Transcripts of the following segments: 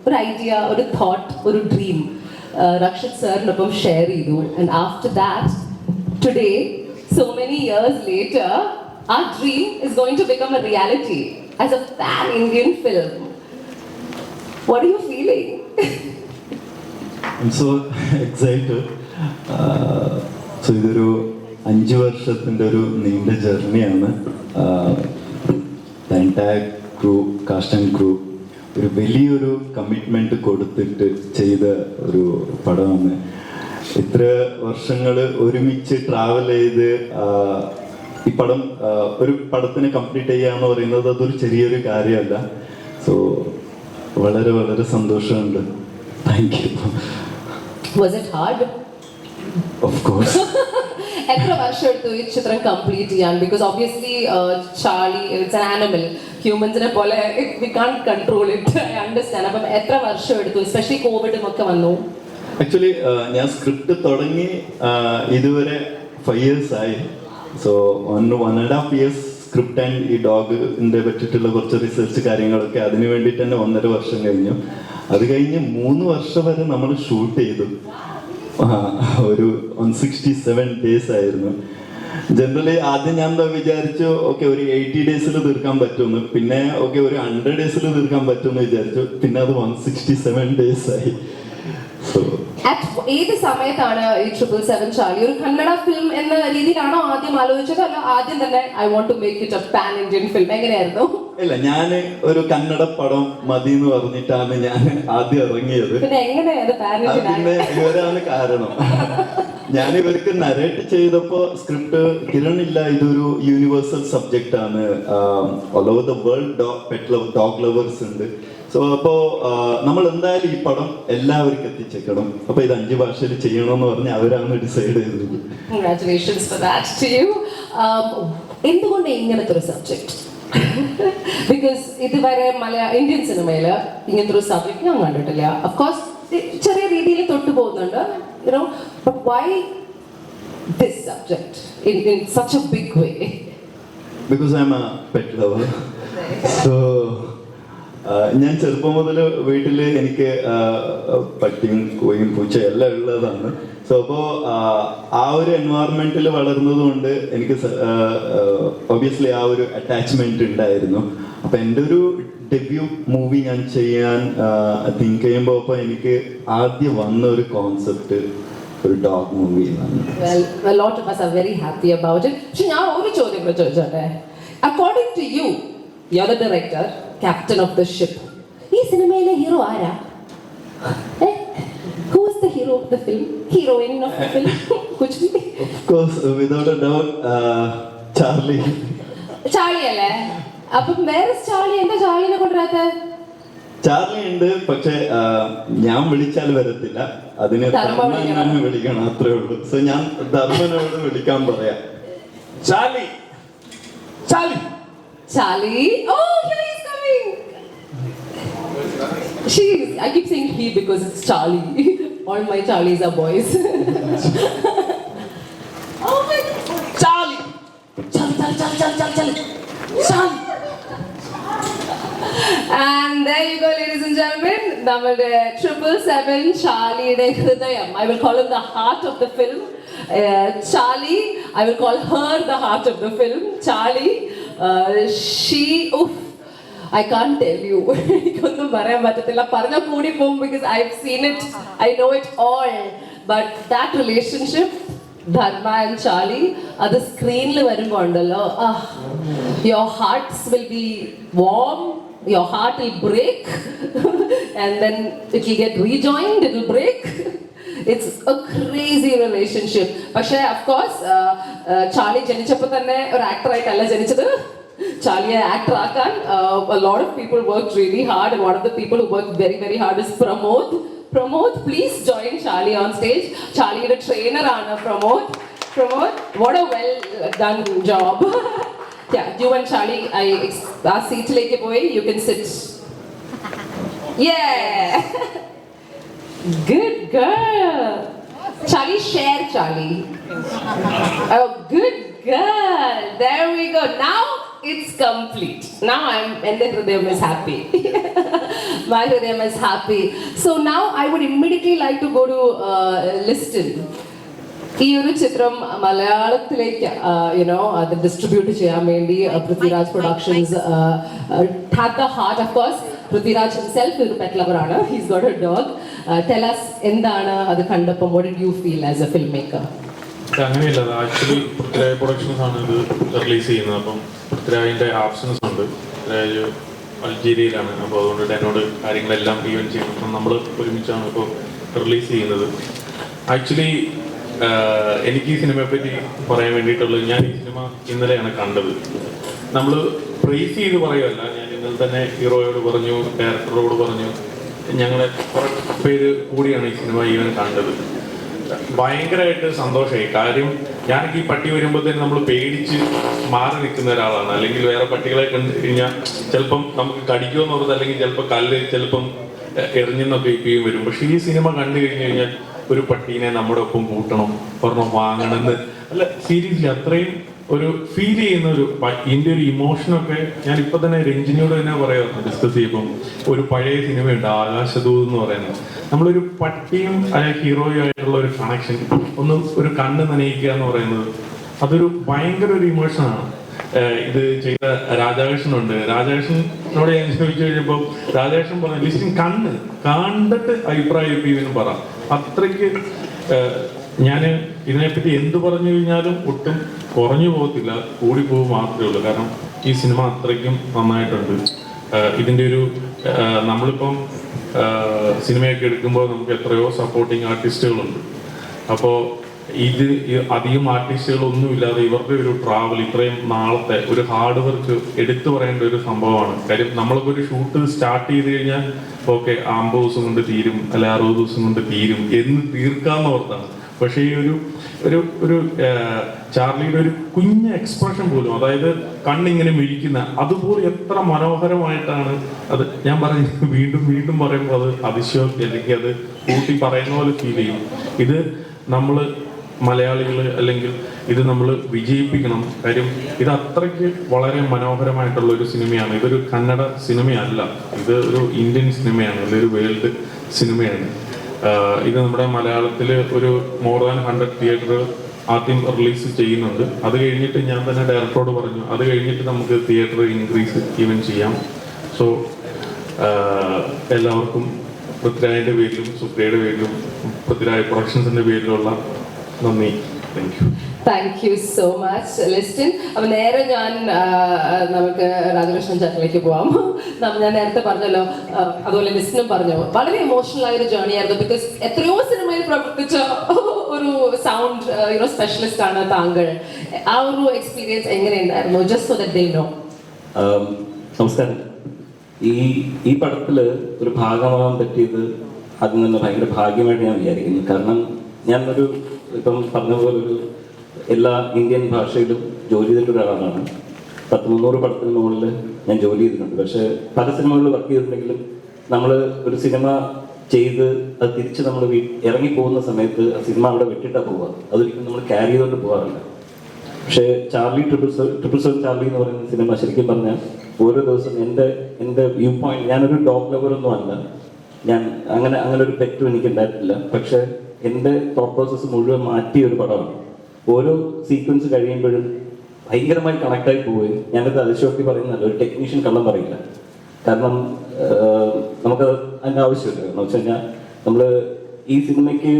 ഒരു ഐഡിയ, ഒരു തോട്ട്, ഒരു ഡ്രീം Rakshit സാറിനൊപ്പം ഷെയർ ചെയ്തു. And after that, today, so many years later, our dream is going to become a reality as a pan-Indian film. What are you feeling? I'm so excited. So ഇതൊരു 5 വർഷത്തിൻ്റെ ഒരു നീണ്ട ജേർണിയാണ്. The entire crew, cast and crew, ഒരു വലിയൊരു commitment കൊടുത്തിട്ട് ചെയ്ത ഒരു പടമാണ്. ഇത്ര വർഷങ്ങൾ ഒരുമിച്ച് ട്രാവൽ ചെയ്ത് ഈ പടം ഒരു പടത്തിന് കംപ്ലീറ്റ് ചെയ്യുക എന്ന് പറയുന്നത് അതൊരു ചെറിയൊരു കാര്യമല്ല. സോ വളരെ വളരെ സന്തോഷമുണ്ട്. Thank you. Was it hard? Of course. എത്ര വർഷം എടുത്തു ഈ ചിത്രം കംപ്ലീറ്റ് ചെയ്യാൻ? Because obviously Charlie it's an animal, ഹ്യൂമൻസിനെ പോലെ we can't control it. I understand. അപ്പം എത്ര വർഷം എടുത്തു? എസ്പെഷ്യലി കോവിഡും ഒക്കെ വന്നു. ആക്ച്വലി ഞാൻ സ്ക്രിപ്റ്റ് തുടങ്ങി ഇതുവരെ 5 years ആയി. സോ 1.5 years സ്ക്രിപ്റ്റ് ആൻഡ് ഈ ഡോഗിൻ്റെ പറ്റിയിട്ടുള്ള കുറച്ച് റിസർച്ച് കാര്യങ്ങളൊക്കെ അതിന് വേണ്ടിയിട്ട് തന്നെ 1.5 വർഷം കഴിഞ്ഞു. അത് കഴിഞ്ഞ് 3 വർഷം വരെ നമ്മൾ ഷൂട്ട് ചെയ്തു. ഒരു 167 days ആയിരുന്നു. ജനറലി ആദ്യം ഞാൻ എന്താ വിചാരിച്ചു, ഓക്കെ ഒരു 80 days തീർക്കാൻ പറ്റുമെന്ന്. പിന്നെ ഓക്കെ ഒരു 100 days തീർക്കാൻ പറ്റുമെന്ന് വിചാരിച്ചു. പിന്നെ അത് 167 days ആയി. സോ ഏത് സമയത്താണ് ഈ 777 ചാർലി ഒരു കന്നഡ ഫിലിം എന്ന രീതിയിലാണോ ആദ്യം ആലോചിച്ചത്, അല്ല ആദ്യം തന്നെ I want to make it a pan Indian film? എങ്ങനെയായിരുന്നു? ഇല്ല, ഞാൻ ഒരു കന്നഡ പടം മതി എന്ന് പറഞ്ഞിട്ടാണ് ഞാൻ ആദ്യം ഇറങ്ങിയത്. പിന്നെ എങ്ങനെയാണ് പാൻ ഇന്ത്യൻ? പിന്നെ ഇവരാണ് കാരണം. ഞാൻ ഇവർക്ക് നരേറ്റ് ചെയ്തപ്പോ സ്ക്രിപ്റ്റ് കിരൺ ഇല്ല, ഇതൊരു യൂണിവേഴ്സൽ സബ്ജക്റ്റ് ആണ്, all over the world dog lovers ഉണ്ട്. സോ അപ്പോ നമ്മൾ എന്തായാലും ഈ പടം എല്ലാവർക്കും എത്തിച്ചേക്കണം. അപ്പൊ ഇത് 5 ഭാഷയിൽ ചെയ്യണമെന്ന് പറഞ്ഞ് അവരാണ് ഡിസൈഡ് ചെയ്തത്. Congratulations for that to you. എന്തുകൊണ്ട് ഇങ്ങനത്തെ ഒരു സബ്ജക്ട്? ബിക്കോസ് ഇതുവരെ ഇന്ത്യൻ സിനിമയിൽ ഇങ്ങനത്തെ ഒരു സബ്ജക്ട് ഞാൻ കണ്ടിട്ടില്ല. ഓഫ് കോഴ്സ് ചെറിയ രീതിയിൽ തൊട്ടു പോകുന്നുണ്ട്, you know, but why this subject in such a big way? Because I'm a pet lover. So ഞാൻ ചെറുപ്പം മുതൽ വീട്ടിൽ എനിക്ക് പട്ടിയും കോയും പൂച്ച എല്ലാം ഉള്ളതാണ്. സോ അപ്പോൾ ആ ഒരു എൻവയറമെന്റിൽ വളർന്നത് കൊണ്ട് എനിക്ക് ഒബ്വിയസ്ലി ആ ഒരു അറ്റാച്ച്മെന്റ് ഉണ്ടായിരുന്നു. അപ്പൊ എൻ്റെ ഒരു ഡെബ്യൂ മൂവി ഞാൻ ചെയ്യാൻ തിങ്ക് ചെയ്യുമ്പോൾ അപ്പോൾ എനിക്ക് ആദ്യം വന്ന ഒരു കോൺസെപ്റ്റ് ഒരു ഡോഗ് മൂവി ആണ്. Well, a lot of us are very happy about it. പക്ഷെ ഞാൻ ഒരു ചോദ്യം കൂടെ ചോദിച്ചോട്ടെ. According to you, you're the director, captain of the ship. ഈ സിനിമയിലെ ഹീറോ ആരാ? Who is the hero of the film? Heroine of the film? കുछ भी? Of course, without a doubt, Charlie. Charlie അല്ലേ? അപ്പം വേറെ ചാർലി, എന്താ ചാർലിനെ കൊണ്ടുവരാത്ത? ചാർലി ഉണ്ട്, പക്ഷെ ഞാൻ വിളിച്ചാൽ വരത്തില്ല. അതിന് ധർമ്മനെ വിളിക്കണം, അത്രേ ഉള്ളൂ. സോ ഞാൻ ധർമ്മനോട് വിളിക്കാൻ പറയാം. Charlie, Charlie, Charlie. Oh, here he is coming. I keep saying he because it's Charlie. All my Charlies are boys. Oh my God. Charlie. Charlie. And there you go, ladies and gentlemen. നമ്മുടെ 777 ചാർലിയുടെ ഹൃദയം. I will call him the heart of the film. Charlie, I will call her the heart of the film. Charlie. She, I can't tell you. എനിക്കൊന്നും പറയാൻ പറ്റത്തില്ല, പറഞ്ഞ കൂടി പോകും. Because I've seen it, I know it all. But that relationship, Dharma and Charlie, അത് സ്ക്രീനിൽ വരുമ്പോൾ ഉണ്ടല്ലോ, your hearts will be warm, your heart will break, and then it will get rejoined, it will break. It's a crazy relationship. പക്ഷേ of course Charlie ജനിച്ചപ്പോൾ തന്നെ ഒരു ആക്ടറായിട്ടല്ല ജനിച്ചത്. ചാർലിയെ actor ആക്കാൻ a lot of people worked really hard, and one of the people who worked very very hard is Pramod. Pramod, please join Charlie on stage. ചാർലിയുടെ trainer ആണ് Pramod. Pramod, what a well done job. Yeah, you and Charlie, ആ സീറ്റിലേക്ക് പോയി, you can sit. Yeah. Good girl. Charlie, share Charlie. Oh, good girl. There we go. Now it's complete. Now and the Hridayam is happy. My Hridayam is happy. So now I would immediately like to go to Liston. ഈ ഒരു ചിത്രം മലയാളത്തിലേക്ക് അത് distribute ചെയ്യാൻ വേണ്ടി Prithviraj productions had the heart. Of course Prithviraj himself ഒരു pet lover ആണ്. He's got A dog. Tell us എന്താണ് അത് കണ്ടപ്പോൾ what did you feel as a filmmaker? അങ്ങനെയല്ല, ആക്ച്വലി പൃഥ്വിരാജ് പ്രൊഡക്ഷൻസ് ആണ് ഇത് റിലീസ് ചെയ്യുന്നത്. അപ്പം പൃഥ്വിരാജിൻ്റെ ആബ്സൻസ് ഉണ്ട്. പൃഥ്വിരാജ് അൾജീരിയയിലാണ്. അപ്പോൾ അതുകൊണ്ട് എന്നോട് കാര്യങ്ങളെല്ലാം ഈവൻ ചെയ്യുന്നത്. അപ്പം നമ്മൾ ഒരുമിച്ചാണ് ഇപ്പോൾ റിലീസ് ചെയ്യുന്നത്. ആക്ച്വലി എനിക്ക് ഈ സിനിമയെ പറ്റി പറയാൻ വേണ്ടിയിട്ടുള്ളത്, ഞാൻ ഈ സിനിമ ഇന്നലെയാണ് കണ്ടത്. നമ്മൾ പ്രൈസ് ചെയ്ത് പറയുമല്ല, ഞാൻ ഇന്നലെ തന്നെ ഹീറോയോട് പറഞ്ഞു, ഡയറക്ടറോട് പറഞ്ഞു, ഞങ്ങളെ കുറേ പേര് കൂടിയാണ് ഈ സിനിമ ഈവൻ കണ്ടത്. ഭയങ്കരമായിട്ട് സന്തോഷമായി. കാര്യം ഞാനൊക്കെ ഈ പട്ടി വരുമ്പോഴത്തേന് നമ്മൾ പേടിച്ച് മാറി നിൽക്കുന്ന ഒരാളാണ്. അല്ലെങ്കിൽ വേറെ പട്ടികളെ കണ്ടു കഴിഞ്ഞാൽ ചിലപ്പം നമുക്ക് കടിക്കുമെന്ന് പറഞ്ഞത്, അല്ലെങ്കിൽ ചിലപ്പോൾ കല്ല് ചിലപ്പം എറിഞ്ഞെന്നൊക്കെ ഇപ്പം വരും. പക്ഷെ ഈ സിനിമ കണ്ടു കഴിഞ്ഞു കഴിഞ്ഞാൽ ഒരു പട്ടീനെ നമ്മുടെ ഒപ്പം കൂട്ടണം, ഒരെണ്ണം വാങ്ങണമെന്ന് അല്ല, സീരിയസ്ലി അത്രയും ഒരു ഫീൽ ചെയ്യുന്ന ഇതിൻ്റെ ഒരു ഇമോഷനൊക്കെ ഞാൻ ഇപ്പൊ തന്നെ രഞ്ജിനിയോട് തന്നെ പറയാറുണ്ട്. ഡിസ്കസ് ചെയ്യുമ്പം ഒരു പഴയ സിനിമയുണ്ട് ആകാശദൂത് എന്ന് പറയുന്നത്. നമ്മളൊരു പട്ടിയും അല്ലെങ്കിൽ ഹീറോയും ആയിട്ടുള്ള ഒരു കണക്ഷൻ, ഒന്ന് ഒരു കണ്ണ് നനയിക്കുക എന്ന് പറയുന്നത്, അതൊരു ഭയങ്കര ഒരു ഇമോഷനാണ്. ഇത് ചെയ്ത രാധാകൃഷ്ണനുണ്ട്. രാധാകൃഷ്ണനോട് ഞാൻ ചോദിച്ചു കഴിഞ്ഞപ്പോൾ രാധാകൃഷ്ണൻ പറഞ്ഞു, ലിസ്റ്റിൻ കണ്ടിട്ട് അഭിപ്രായം ഇപ്പം പറ. അത്രയ്ക്ക് ഞാൻ ഇതിനെപ്പറ്റി എന്ത് പറഞ്ഞു കഴിഞ്ഞാലും ഒട്ടും കുറഞ്ഞു പോകത്തില്ല, കൂടിപ്പോകും മാത്രമേ ഉള്ളൂ. കാരണം ഈ സിനിമ അത്രയ്ക്കും നന്നായിട്ടുണ്ട്. ഇതിൻ്റെ ഒരു നമ്മളിപ്പം സിനിമയൊക്കെ എടുക്കുമ്പോൾ നമുക്ക് എത്രയോ സപ്പോർട്ടിങ് ആർട്ടിസ്റ്റുകളുണ്ട്. അപ്പോൾ ഇത് അധികം ആർട്ടിസ്റ്റുകളൊന്നുമില്ലാതെ ഇവരുടെ ഒരു ട്രാവൽ, ഇത്രയും നാളത്തെ ഒരു ഹാർഡ് വർക്ക് എടുത്തു പറയേണ്ട ഒരു സംഭവമാണ്. കാര്യം നമ്മളിപ്പോൾ ഒരു ഷൂട്ട് സ്റ്റാർട്ട് ചെയ്ത് കഴിഞ്ഞാൽ ഓക്കെ 50 ദിവസം കൊണ്ട് തീരും, അല്ലെ 60 ദിവസം കൊണ്ട് തീരും എന്ന് തീർക്കാമെന്ന് ഓർത്താണ്. പക്ഷേ ഈ ഒരു ചാർലിയുടെ ഒരു കുഞ്ഞ എക്സ്പ്രഷൻ പോലും, അതായത് കണ്ണിങ്ങനെ മിഴിക്കുന്ന അതുപോലെ എത്ര മനോഹരമായിട്ടാണ് അത്. ഞാൻ പറഞ്ഞു വീണ്ടും പറയുമ്പോൾ അത് അതിശയോക്തി അല്ലെങ്കിൽ അത് കൂട്ടി പറയുന്ന പോലെ ഫീൽ ചെയ്യും. ഇത് നമ്മൾ മലയാളികൾ അല്ലെങ്കിൽ ഇത് നമ്മൾ വിജയിപ്പിക്കണം. കാര്യം ഇത് അത്രയ്ക്ക് വളരെ മനോഹരമായിട്ടുള്ള ഒരു സിനിമയാണ്. ഇതൊരു കന്നഡ സിനിമയല്ല, ഇത് ഒരു ഇന്ത്യൻ സിനിമയാണ്, ഇതൊരു വേൾഡ് സിനിമയാണ്. ഇത് നമ്മുടെ മലയാളത്തിൽ ഒരു മോർ ദാൻ 100 തിയേറ്റർ ആദ്യം റിലീസ് ചെയ്യുന്നുണ്ട്. അത് കഴിഞ്ഞിട്ട് ഞാൻ തന്നെ ഡയറക്ടറോട് പറഞ്ഞു, അത് കഴിഞ്ഞിട്ട് നമുക്ക് തിയേറ്റർ ഇൻക്രീസ് ഈവൻ ചെയ്യാം. സോ എല്ലാവർക്കും പൃഥ്വിരാജിൻ്റെ പേരിലും സുപ്രിയയുടെ പേരിലും പൃഥ്വിരാജ് പ്രൊഡക്ഷൻസിൻ്റെ പേരിലുള്ള നന്ദി. Thank you so much Listin. അപ്പൊ നേരെ നമുക്ക് രാധാകൃഷ്ണൻ ചേട്ടനിലേക്ക് പോവാം. ഞാൻ നേരത്തെ പറഞ്ഞല്ലോ, അതുപോലെ ലിസ്റ്റിനും പറഞ്ഞു, വളരെ ഇമോഷണൽ ആയ ഒരു ജേർണി ആയിരുന്നു. ബിക്കോസ് എത്രയോ സിനിമയിൽ പ്രവർത്തിച്ച ഒരു സൗണ്ട് സ്പെഷ്യലിസ്റ്റ് ആണ് താങ്കൾ. ആ ഒരു എക്സ്പീരിയൻസ് എങ്ങനെയുണ്ടായിരുന്നു? Just so that they know. നമസ്കാരം. ഈ പടത്തില് ഒരു ഭാഗമാകാൻ പറ്റിയത് അതിൽ നിന്ന് ഭയങ്കര ഭാഗ്യമായിട്ട് ഞാൻ വിചാരിക്കുന്നു. കാരണം ഞാനൊരു ഇപ്പം പറഞ്ഞ പോലെ ഒരു എല്ലാ ഇന്ത്യൻ ഭാഷയിലും ജോലി ചെയ്തിട്ടുള്ള ഒരാളാണ്. 300 പടത്തിന് മുകളിൽ ഞാൻ ജോലി ചെയ്തിട്ടുണ്ട്. പക്ഷേ പല സിനിമകളിൽ വർക്ക് ചെയ്തിട്ടുണ്ടെങ്കിലും നമ്മൾ ഒരു സിനിമ ചെയ്ത് അത് തിരിച്ച് നമ്മൾ ഇറങ്ങി പോകുന്ന സമയത്ത് ആ സിനിമ അവിടെ വിട്ടിട്ടാണ് പോവുക. അതൊരിക്കലും നമ്മൾ ക്യാരി ചെയ്തുകൊണ്ട് പോകാറില്ല. പക്ഷേ ട്രിപ്പിൾ സെവൻ ചാർലി എന്ന് പറയുന്ന സിനിമ ശരിക്കും പറഞ്ഞാൽ ഓരോ ദിവസം എൻ്റെ വ്യൂ പോയിന്റ്, ഞാനൊരു ഡോഗ് ലവറൊന്നും അല്ല, ഞാൻ അങ്ങനെ ഒരു പെറ്റും എനിക്ക് ഉണ്ടായിട്ടില്ല. പക്ഷേ എൻ്റെ തോട്ട് പ്രോസസ്സ് മുഴുവൻ മാറ്റിയ ഒരു പടമാണ്. ഓരോ സീക്വൻസ് കഴിയുമ്പോഴും ഭയങ്കരമായി കണക്റ്റായി പോവുകയും, ഞാനത് അതിശയോക്തി പറയുന്നതല്ല, ഒരു ടെക്നീഷ്യൻ കള്ളം പറയില്ല. കാരണം നമുക്കത് അതിൻ്റെ ആവശ്യമില്ല. കാരണം വെച്ച് കഴിഞ്ഞാൽ നമ്മൾ ഈ സിനിമയ്ക്ക്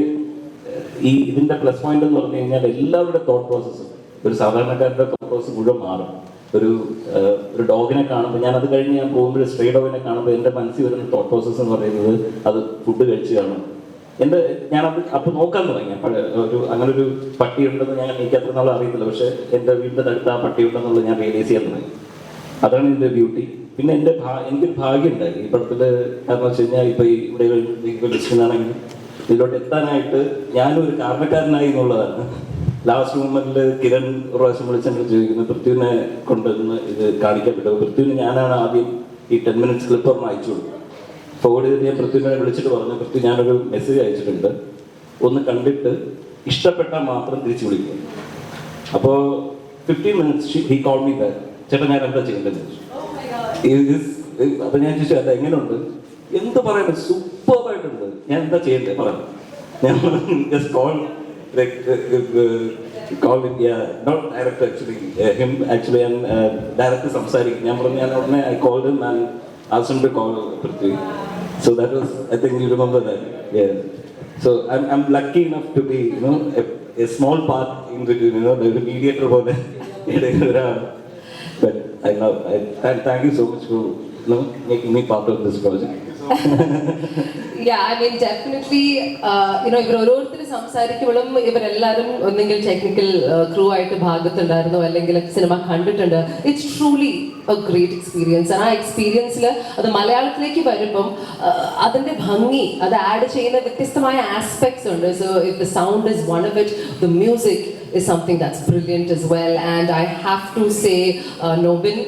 ഇതിൻ്റെ പ്ലസ് പോയിന്റ് എന്ന് പറഞ്ഞു കഴിഞ്ഞാൽ എല്ലാവരുടെ തോട്ട് പ്രോസസ്സും, ഒരു സാധാരണക്കാരുടെ തോട്ട് പ്രോസസ്സ് മുഴുവൻ മാറും. ഒരു ഡോഗിനെ കാണുമ്പോൾ, ഞാൻ അത് കഴിഞ്ഞ് ഞാൻ പോകുമ്പോൾ സ്ട്രേ ഡോഗിനെ കാണുമ്പോൾ എൻ്റെ മനസ്സിൽ വരുന്ന തോട്ട് പ്രോസസ്സ് എന്ന് പറയുന്നത് അത് ഫുഡ് കഴിച്ച് കാണും. ഞാനത് അപ്പോൾ നോക്കാൻ തുടങ്ങി. അങ്ങനെ ഒരു പട്ടി ഉണ്ടെന്ന് ഞാൻ എനിക്ക് അത്ര നാൾ അറിയത്തില്ല. പക്ഷെ എൻ്റെ വീടിൻ്റെ അടുത്ത് ആ പട്ടി ഉണ്ടെന്നുള്ളത് ഞാൻ റിയലൈസ് ചെയ്യാൻ തുടങ്ങി. അതാണ് ഇതിൻ്റെ ബ്യൂട്ടി. പിന്നെ എനിക്കൊരു ഭാഗ്യം ഉണ്ടായി ഈ പടത്തിൽ. കാരണം വെച്ച് കഴിഞ്ഞാൽ ഇപ്പോൾ ഇവിടെ ലിസ്റ്റിനാണെങ്കിലും ഇതിലോട്ട് എത്താനായിട്ട് ഞാനും ഒരു കാരണക്കാരനായി എന്നുള്ളതാണ്. ലാസ്റ്റ് മൂമെന്റിൽ കിരൺ ഒരു പ്രാവശ്യം വിളിച്ചെങ്കിൽ ചോദിക്കുന്നത് പൃഥ്വിനെ കൊണ്ടുവന്ന് ഇത് കാണിക്കാൻ പറ്റുമോ. പൃഥ്വിന് ഞാനാണ് ആദ്യം ഈ 10 മിനിറ്റ്സ് ക്ലിപ്പ് പറഞ്ഞ് അയച്ചു കൊടുക്കും. ഫോർവേഡ് ചെയ്ത് ഞാൻ പൃഥ്വിനെ വിളിച്ചിട്ട് പറഞ്ഞു, പൃഥ്വി ഞാനൊരു മെസ്സേജ് അയച്ചിട്ടുണ്ട്, ഒന്ന് കണ്ടിട്ട് ഇഷ്ടപ്പെട്ടാൽ മാത്രം തിരിച്ചു വിളിക്കും. അപ്പോൾ 15 minutes he call me back. ചേട്ടാ ഞാൻ എന്താ ചെയ്യേണ്ടത് ചോദിച്ചു. അപ്പൊ ഞാൻ ചോദിച്ചു അല്ല എങ്ങനെയുണ്ട്, എന്ത് പറയുന്നത്, സൂപ്പറായിട്ടുണ്ട്, ഞാൻ എന്താ ചെയ്യണ്ടേ പറഞ്ഞു. ഞാൻ just call him, yeah, not director actually, him actually, and director സംസാരിക്കും. ഞാൻ പറഞ്ഞു, ഞാൻ ഉടനെ I called him and asked him to call Prithvi. So that was, I think you remember that, yeah. So I'm lucky enough to be, you know, a small part in between, you know, the mediator പോലെ ഇടയിലൊരാൾ. But thank you so much for, you know, making me part of this project. Yeah, I mean definitely, you know, ഇവർ ഓരോരുത്തരും സംസാരിക്കുമ്പോഴും ഇവരെല്ലാവരും ഒന്നെങ്കിൽ technical crew ആയിട്ട് ഭാഗത്തുണ്ടായിരുന്നു അല്ലെങ്കിൽ cinema കണ്ടിട്ടുണ്ട്. It's truly A great experience. ആ എക്സ്പീരിയൻസിൽ അത് മലയാളത്തിലേക്ക് വരുമ്പം അതിൻ്റെ ഭംഗി അത് ആഡ് ചെയ്യുന്ന വ്യത്യസ്തമായ ആസ്പെക്ട്സ് ഉണ്ട്. So if the sound is one of it, the music is something that's brilliant as well, and I have to say Nobin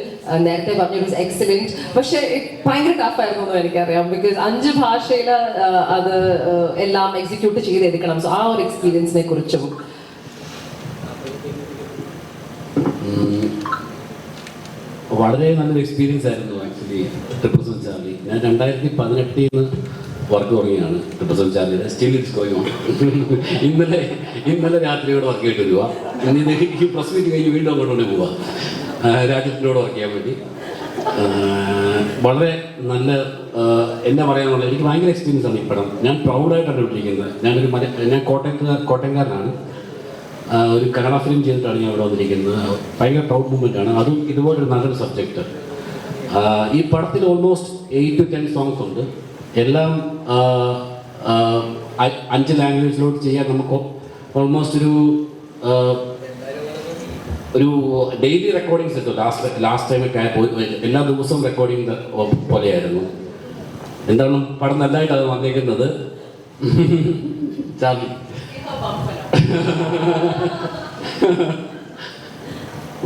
നേരത്തെ പറഞ്ഞു ഇറ്റ് വാസ് എക്സലന്റ്. പക്ഷേ ഭയങ്കര ടഫ് ആയിരുന്നു എന്ന് എനിക്കറിയാം, ബിക്കോസ് 5 ഭാഷയിൽ അത് എല്ലാം എക്സിക്യൂട്ട് ചെയ്തെടുക്കണം. സോ ആ ഒരു എക്സ്പീരിയൻസിനെ കുറിച്ചും വളരെ നല്ലൊരു എക്സ്പീരിയൻസ് ആയിരുന്നു ആക്ച്വലി ട്രിപ്പിൾ ചാർലി. ഞാൻ 2018 വർക്ക് തുടങ്ങിയാണ് ട്രിപ്പിൾ ചാർലിയുടെ. Still it's going on. ഇന്നലെ രാത്രിയോടെ വർക്ക് ചെയ്തിട്ട് വരുക. ഇന്ന് പ്രസ് മീറ്റ് കഴിഞ്ഞ് വീണ്ടും അങ്ങോട്ട് പോവുക രാജ്യത്തിനോട് വർക്ക് ചെയ്യാൻ വേണ്ടി. വളരെ നല്ല എന്നാ പറയാനുള്ള, എനിക്ക് ഭയങ്കര എക്സ്പീരിയൻസ് ആണ് ഈ പടം. ഞാൻ പ്രൗഡായിട്ടാണ് ഇട്ടിരിക്കുന്നത്. ഞാൻ കോട്ടയംകാരനാണ്. ഒരു കന്നഡ ഫിലിം ചെയ്തിട്ടാണ് ഞാൻ ഇവിടെ വന്നിരിക്കുന്നത്. ഭയങ്കര പ്രൗഡ് മൂമെൻ്റ് ആണ്. അതും ഇതുപോലൊരു നല്ലൊരു സബ്ജക്റ്റ്. ഈ പടത്തിൽ ഓൾമോസ്റ്റ് 8 to 10 സോങ്സ് ഉണ്ട്. എല്ലാം 5 ലാംഗ്വേജിലോട്ട് ചെയ്യാൻ നമുക്ക് ഓൾമോസ്റ്റ് ഒരു ഡെയിലി റെക്കോർഡിങ്സ് എത്തും. ലാസ്റ്റ് ടൈമൊക്കെ എല്ലാ ദിവസവും റെക്കോർഡിങ് പോലെയായിരുന്നു. എന്താണ് പടം നല്ലതായിട്ട് അത് വന്നേക്കുന്നത്. ചാർലി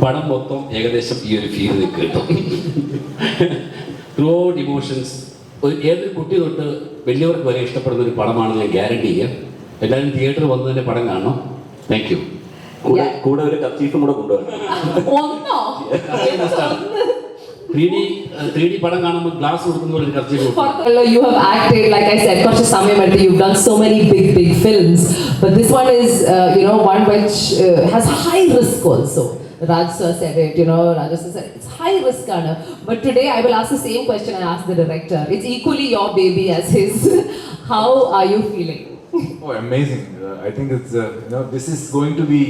പടം മൊത്തം ഏകദേശം ഈ ഒരു ഫീൽ കിട്ടും. Through out emotions. ഏതൊരു കുട്ടി തൊട്ട് വലിയവർക്ക് വരെ ഇഷ്ടപ്പെടുന്ന ഒരു പടമാണെന്ന് ഞാൻ ഗ്യാരണ്ടി ചെയ്യാം. എല്ലാവരും തിയേറ്ററിൽ വന്ന് തന്നെ പടം കാണണം. Thank you. കൂടെ ഒരു കർച്ചീഫും കൂടെ കൊണ്ടുവരണം. 3D പടം കാണുമ്പോൾ ഗ്ലാസ് കൊടുക്കുന്ന പോലെ ഒരു kerchief. You have acted, like I said, കുറച്ച് സമയമെടുത്ത്. You've done so many big films, but this one is you know, one which has high risk also. Raj sir said it, you know, Raj sir said it's high risk, Anna. But today I will ask the same question I asked the director. It's equally your baby as his. How are you feeling? Oh, amazing. I think it's, you know, this is going to be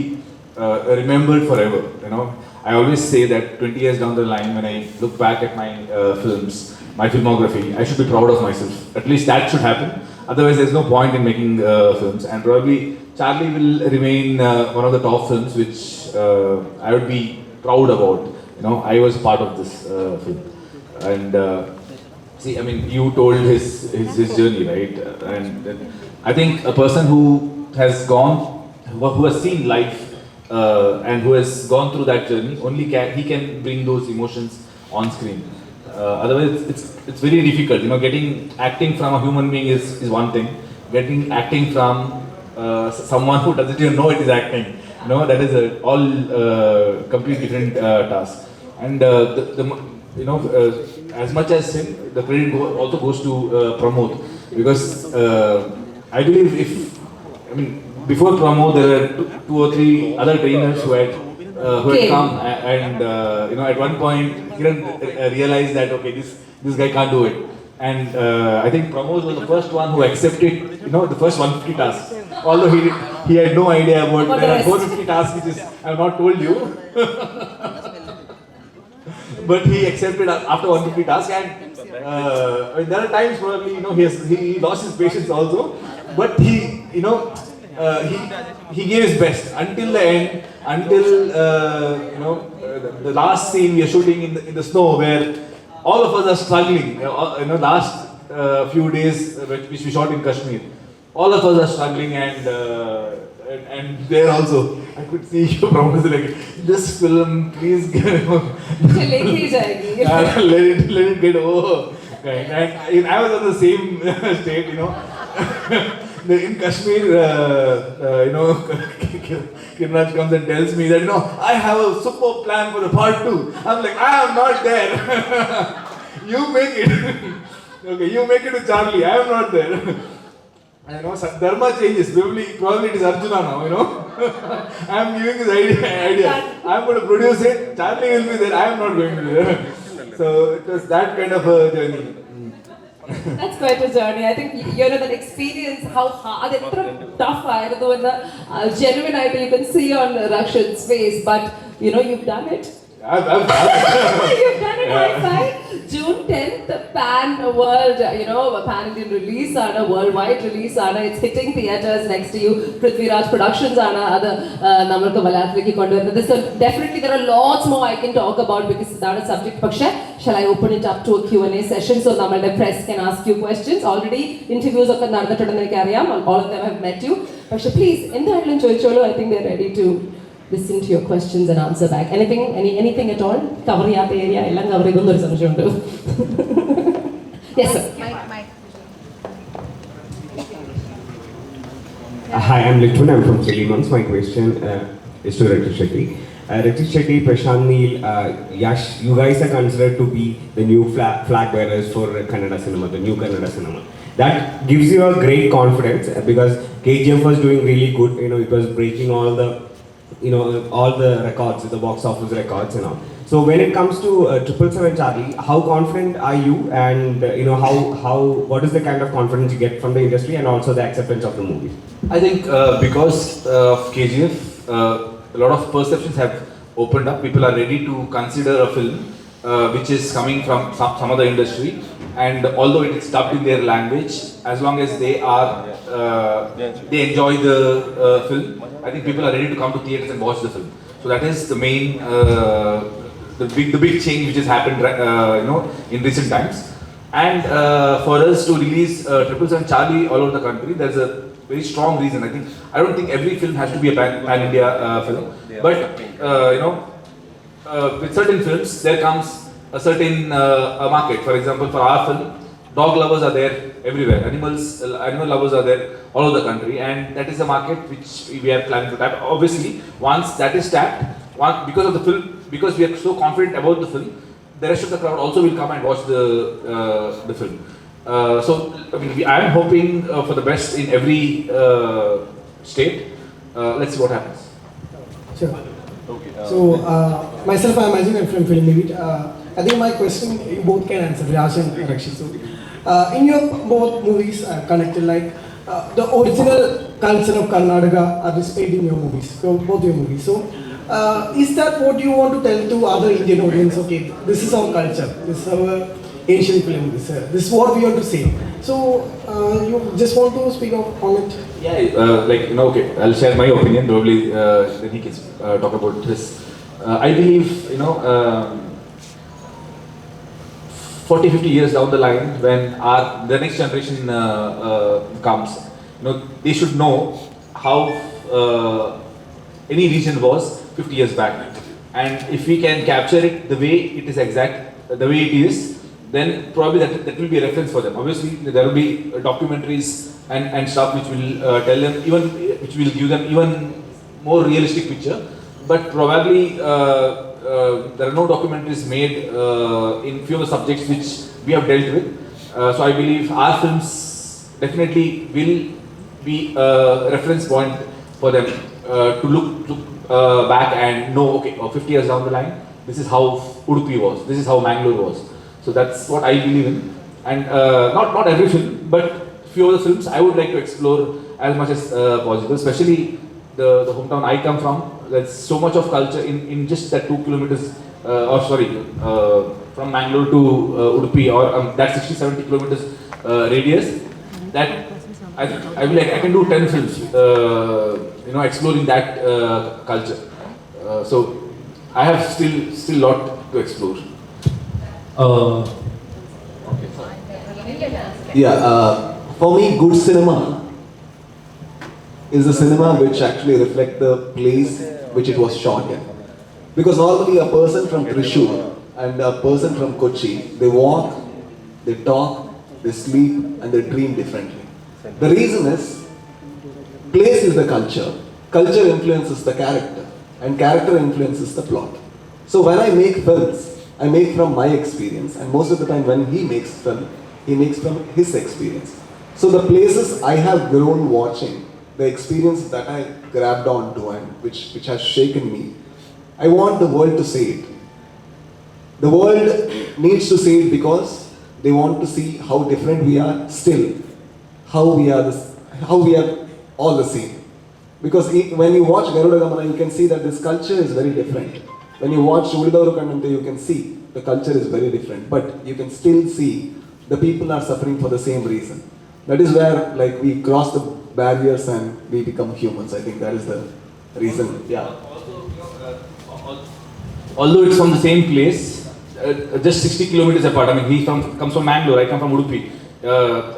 remembered forever. You know, I always say that 20 years down the line, when I look back at my films, my filmography, I should be proud of myself. At least that should happen. Otherwise, there's no point in making films. And probably Charlie will remain one of the top films which I would be proud about. You know, I was part of this film. And see, I mean, you told his journey, right? And I think a person who has seen life and who has gone through that journey, only he can bring those emotions on screen. Otherwise, it's very difficult. You know, getting acting from a human being is one thing. Getting acting from someone who doesn't even know it is acting, you know, that is a all completely different task. And you know, as much as him, the credit also goes to Pramod, because I believe before Pramod there were 2 or 3 other trainers who had come and you know, at one point Kiran realized that okay, this guy can't do it. And I think Pramod was the first one who accepted, you know, the first 150 tasks. Although he had no idea about there are 450 tasks which is I have not told you. But he accepted after 150 tasks, and there are times probably, you know, he lost his patience also. But he, you know, he gave his best until the end, until you know, the last scene we are shooting in the snow where all of us are struggling. You know, last few days which we shot in Kashmir, all of us are struggling, and there also I could see you promise like this film, please let it get over. And I was on the same state, you know. in Kashmir, Kiranraj comes and tells me that, I have a super plan for the part 2. I'm like, I am not there. You make it. Okay, you make it to Charlie. I am not there. Dharma changes. Probably it is Arjuna now, I am giving his idea. I am going to produce it. Charlie will be there. I am not going to be there. So it was that kind of a journey. That's quite a journey. I think that experience, how hard and tough I in the genuine idea you can see on Rakshit's face, but you've done it. I've done it. You've done it, high five. June 10th, pan-world, pan-Indian release, worldwide release, it's hitting theatres next to you. Prithviraj Productions, so definitely there are lots more I can talk about because that is subject. Shall I open it up to a Q&A session so the press can ask you questions? Already interviews all of them have met you. Please, I think they're ready to listen to your questions and answer back. Anything at all? Cover the area. Yes, sir. Hi, I'm Litwin. I'm from Chile. My question is to Rakshit Shetty. Rakshit Shetty, Prashant Neel, Yash, you guys are considered to be the new flag bearers for Kannada cinema, the new Kannada cinema. That gives you a great confidence because KGF was doing really good. It was breaking all the records, the box office records and all. So when it comes to 777 Charlie, how confident are you, and what is the kind of confidence you get from the industry and also the acceptance of the movie? I think because of KGF, a lot of perceptions have opened up. People are ready to consider a film which is coming from some other industry, and although it is dubbed in their language, as long as they enjoy the film, I think people are ready to come to theaters and watch the film. So that is the main, the big change which has happened, in recent times. And for us to release 777 Charlie all over the country, there's a very strong reason. I don't think every film has to be a pan-India film, but with certain films there comes a certain market. For example, for our film, dog lovers are there everywhere. Animal lovers are there all over the country, and that is a market which we are planning to tap. Obviously, once that is tapped, because of the film, because we are so confident about the film, the rest of the crowd also will come and watch the film. So I am hoping for the best in every state. Let's see what happens. Sure. Okay. So myself, I'm Ajin. I'm from Film Meet. I think my question you both can answer, Raj and Rakshit. So, in your both movies connected, like the original culture of Karnataka are displayed in your movies, so both your movies. So, is that what you want to tell to other Indian audience? Okay, this is our culture, this is our Asian film, this is what we want to say. So, you just want to speak on it? Yeah, okay, I'll share my opinion. Probably then he can talk about this. I believe, 40-50 years down the line, when the next generation comes, they should know how any region was 50 years back. And if we can capture it the way it is the way it is, then probably that will be a reference for them. Obviously, there will be documentaries and stuff which will tell them, which will give them even more realistic picture. But probably there are no documentaries made in few of the subjects which we have dealt with. So I believe our films definitely will be a reference point for them to look back and know, okay, 50 years down the line, this is how Udupi was, this is how Mangalore was. So that's what I believe in. And not every film, but few of the films I would like to explore as much as possible, especially the hometown I come from. There's so much of culture in just that 2 kilometers, from Mangalore to Udupi, or that 60-70 kilometers radius, that I can do 10 films, exploring that culture. So I have still lot to explore. For me, good cinema is a cinema which actually reflects the place which it was shot in. Because normally a person from Thrissur and a person from Kochi, they walk, they talk, they sleep and they dream differently. The reason is place is the culture, culture influences the character, and character influences the plot. So when I make films, I make from my experience, and most of the time when he makes film, he makes from his experience. So the places I have grown watching, the experience that I grabbed onto and which has shaken me, I want the world to see it. The world needs to see it because they want to see how different we are still, how we are all the same. Because when you watch Garuda Gamana, you can see that this culture is very different. When you watch Ulidaru Kannante, you can see the culture is very different, but you can still see the people are suffering for the same reason. That is where we cross the barriers and we become humans. I think that is the reason. Yeah. Although it's from the same place, just 60 kilometers apart. I mean, he comes from Mangalore, I come from Udupi.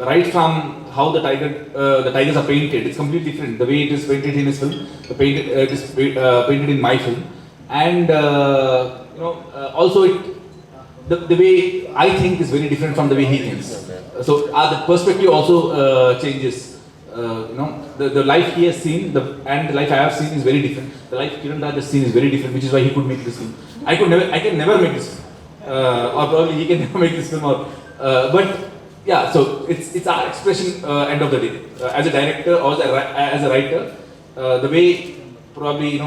Right from how the tigers are painted, it's completely different. The way it is painted in his film, it is painted in my film, and also the way I think is very different from the way he thinks. So the perspective also changes. The life he has seen and the life I have seen is very different. The life Kiranraj has seen is very different, which is why he could make this film. I can never make this film, or probably he can never make this film. But yeah, so it's our expression. End of the day, as a director or as a writer, the way probably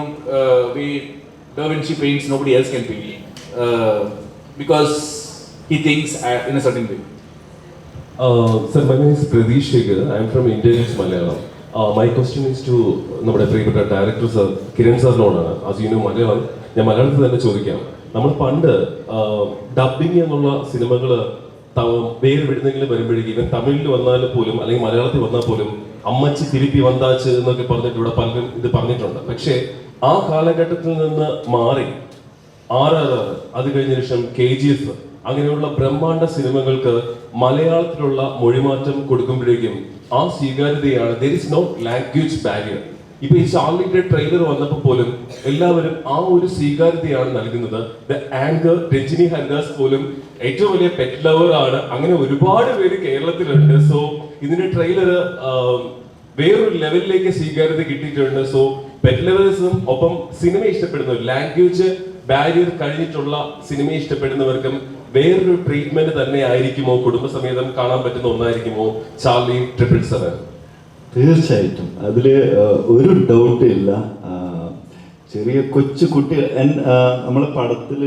way Da Vinci paints, nobody else can paint, because he thinks in a certain way. Sir, my name is Pradesh Shekhar. I am from Indian Malayalam. My question is to നമ്മുടെ പ്രിയപ്പെട്ട director sir Kiran സാറിനോടാണ്. As you know Malayalam, ഞാൻ മലയാളത്തിൽ തന്നെ ചോദിക്കാം. നമ്മൾ പണ്ട് dubbing എന്നുള്ള സിനിമകൾ വേറെ എവിടുന്നെങ്കിലും വരുമ്പോഴേക്കും ഇവൻ തമിഴിൽ വന്നാൽ പോലും അല്ലെങ്കിൽ മലയാളത്തിൽ വന്നാൽ പോലും അമ്മച്ചി തിരുപ്പി വந்தாച്ച് എന്നൊക്കെ പറഞ്ഞിട്ട് ഇവിടെ പലരും ഇത് പറഞ്ഞിട്ടുണ്ട്. പക്ഷേ ആ കാലഘട്ടത്തിൽ നിന്ന് മാറി RRR, അത് കഴിഞ്ഞ ശേഷം KGF, അങ്ങനെയുള്ള ബ്രഹ്മാണ്ഡ സിനിമകൾക്ക് മലയാളത്തിലുള്ള മൊഴിമാറ്റം കൊടുക്കുമ്പോഴേക്കും ആ സ്വീകാര്യതയാണ്. There is no language barrier. ഇപ്പൊ ഈ ചാർലിയുടെ ട്രെയിലർ വന്നപ്പോൾ പോലും എല്ലാവരും ആ ഒരു സ്വീകാര്യതയാണ് നൽകുന്നത്. ദ ആങ്കർ രഞ്ജിനി ഹരിദാസ് പോലും ഏറ്റവും വലിയ പെറ്റ് ലവർ ആണ്. അങ്ങനെ ഒരുപാട് പേര് കേരളത്തിലുണ്ട്. സോ ഇതിന്റെ ട്രെയിലർ വേറൊരു ലെവലിലേക്ക് സ്വീകാര്യത കിട്ടിയിട്ടുണ്ട്. സോ പെറ്റ് ലവേഴ്സും ഒപ്പം സിനിമ ഇഷ്ടപ്പെടുന്നവർ, ലാംഗ്വേജ് ബാരിയർ കഴിഞ്ഞിട്ടുള്ള സിനിമ ഇഷ്ടപ്പെടുന്നവർക്കും വേറൊരു ട്രീറ്റ്മെന്റ് തന്നെ ആയിരിക്കുമോ, കുടുംബസമേതം കാണാൻ പറ്റുന്ന ഒന്നായിരിക്കുമോ ചാർലി 777? തീർച്ചയായിട്ടും അതിൽ ഒരു ഡൗട്ട് ഇല്ല. ചെറിയ കൊച്ചു കുട്ടി നമ്മളെ പടത്തിൽ